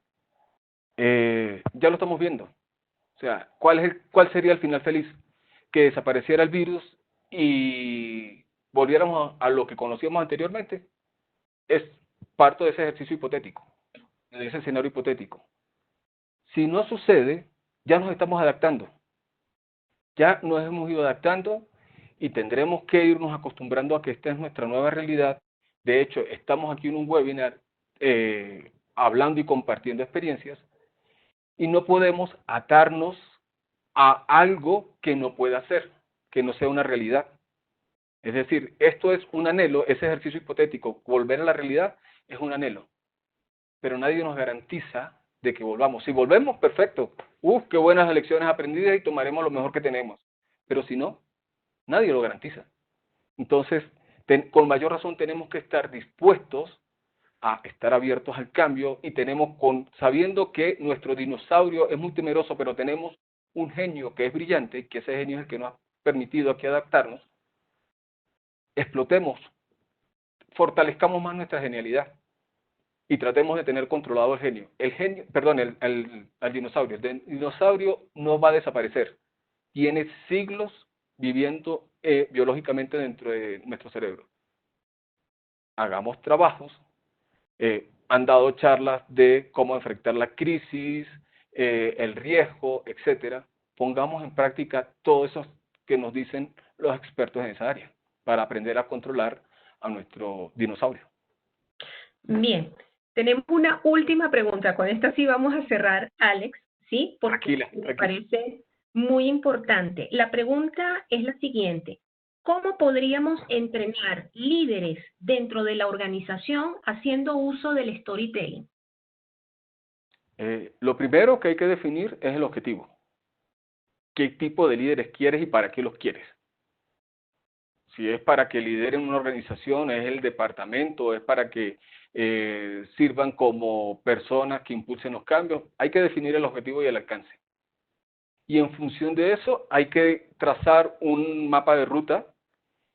Ya lo estamos viendo. O sea, ¿cuál sería el final feliz? Que desapareciera el virus y volviéramos a lo que conocíamos anteriormente. Es parte de ese ejercicio hipotético, de ese escenario hipotético. Si no sucede, ya nos estamos adaptando. Ya nos hemos ido adaptando y tendremos que irnos acostumbrando a que esta es nuestra nueva realidad. De hecho, estamos aquí en un webinar hablando y compartiendo experiencias y no podemos atarnos a algo que no pueda ser, que no sea una realidad. Es decir, esto es un anhelo, ese ejercicio hipotético, volver a la realidad es un anhelo, pero nadie nos garantiza de que volvamos. Si volvemos, perfecto, qué buenas lecciones aprendidas y tomaremos lo mejor que tenemos, pero si no, nadie lo garantiza. Entonces, con mayor razón tenemos que estar dispuestos a estar abiertos al cambio y sabiendo que nuestro dinosaurio es muy temeroso, pero tenemos un genio que es brillante, que ese genio es el que nos ha permitido aquí adaptarnos, explotemos, fortalezcamos más nuestra genialidad y tratemos de tener controlado el dinosaurio. El dinosaurio no va a desaparecer, tiene siglos viviendo biológicamente dentro de nuestro cerebro. Hagamos trabajos, han dado charlas de cómo enfrentar la crisis, el riesgo, etcétera. Pongamos en práctica todo eso que nos dicen los expertos en esa área para aprender a controlar a nuestro dinosaurio. Bien, tenemos una última pregunta. Con esta sí vamos a cerrar, Alex, ¿sí? Porque me parece muy importante. La pregunta es la siguiente. ¿Cómo podríamos entrenar líderes dentro de la organización haciendo uso del storytelling? Lo primero que hay que definir es el objetivo. ¿Qué tipo de líderes quieres y para qué los quieres? Si es para que lideren una organización, es el departamento, es para que sirvan como personas que impulsen los cambios. Hay que definir el objetivo y el alcance. Y en función de eso hay que trazar un mapa de ruta.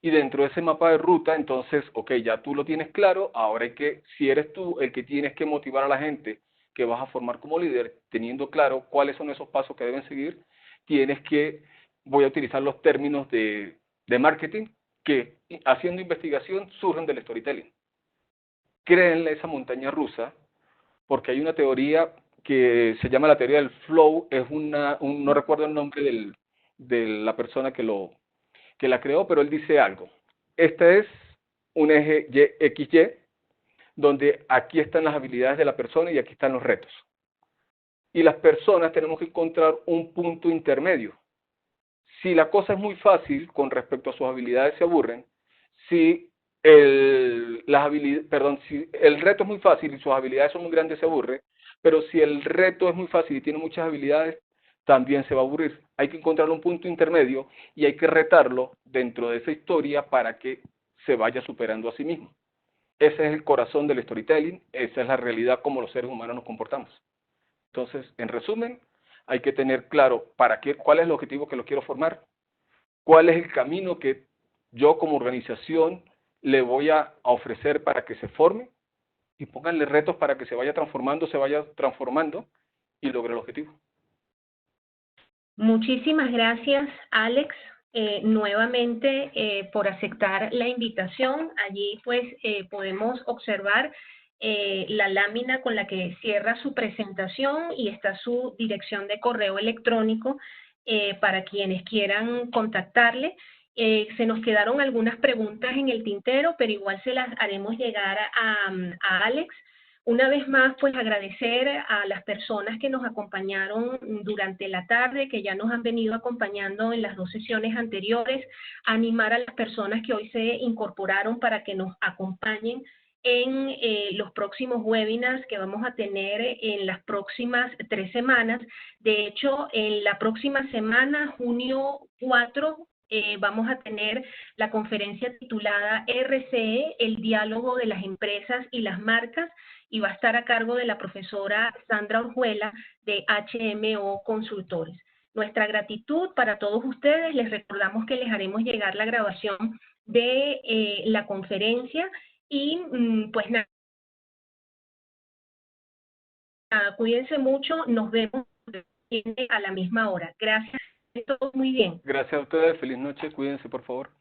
Y dentro de ese mapa de ruta, entonces, ok, ya tú lo tienes claro, ahora si eres tú el que tienes que motivar a la gente que vas a formar como líder, teniendo claro cuáles son esos pasos que deben seguir, voy a utilizar los términos de marketing que haciendo investigación surgen del storytelling. Créenle esa montaña rusa, porque hay una teoría que se llama la teoría del flow, no recuerdo el nombre de la persona que la creó, pero él dice algo. Este es un eje XY, donde aquí están las habilidades de la persona y aquí están los retos. Y las personas tenemos que encontrar un punto intermedio. Si la cosa es muy fácil con respecto a sus habilidades, se aburren. Si el reto es muy fácil y sus habilidades son muy grandes, se aburre. Pero si el reto es muy fácil y tiene muchas habilidades, también se va a aburrir. Hay que encontrar un punto intermedio y hay que retarlo dentro de esa historia para que se vaya superando a sí mismo. Ese es el corazón del storytelling, esa es la realidad como los seres humanos nos comportamos. Entonces, en resumen, hay que tener claro cuál es el objetivo que lo quiero formar, cuál es el camino que yo como organización le voy a ofrecer para que se forme y pónganle retos para que se vaya transformando y logre el objetivo. Muchísimas gracias, Alex, nuevamente por aceptar la invitación. Allí pues podemos observar la lámina con la que cierra su presentación y está su dirección de correo electrónico para quienes quieran contactarle. Se nos quedaron algunas preguntas en el tintero, pero igual se las haremos llegar a Alex. Una vez más, pues agradecer a las personas que nos acompañaron durante la tarde, que ya nos han venido acompañando en las 2 sesiones anteriores, animar a las personas que hoy se incorporaron para que nos acompañen en los próximos webinars que vamos a tener en las próximas 3 semanas. De hecho, en la próxima semana, junio 4, vamos a tener la conferencia titulada RCE, el diálogo de las empresas y las marcas, y va a estar a cargo de la profesora Sandra Orjuela de HMO Consultores. Nuestra gratitud para todos ustedes. Les recordamos que les haremos llegar la grabación de la conferencia y pues nada, cuídense mucho, nos vemos a la misma hora. Gracias, todo muy bien. Gracias a ustedes, feliz noche, cuídense por favor.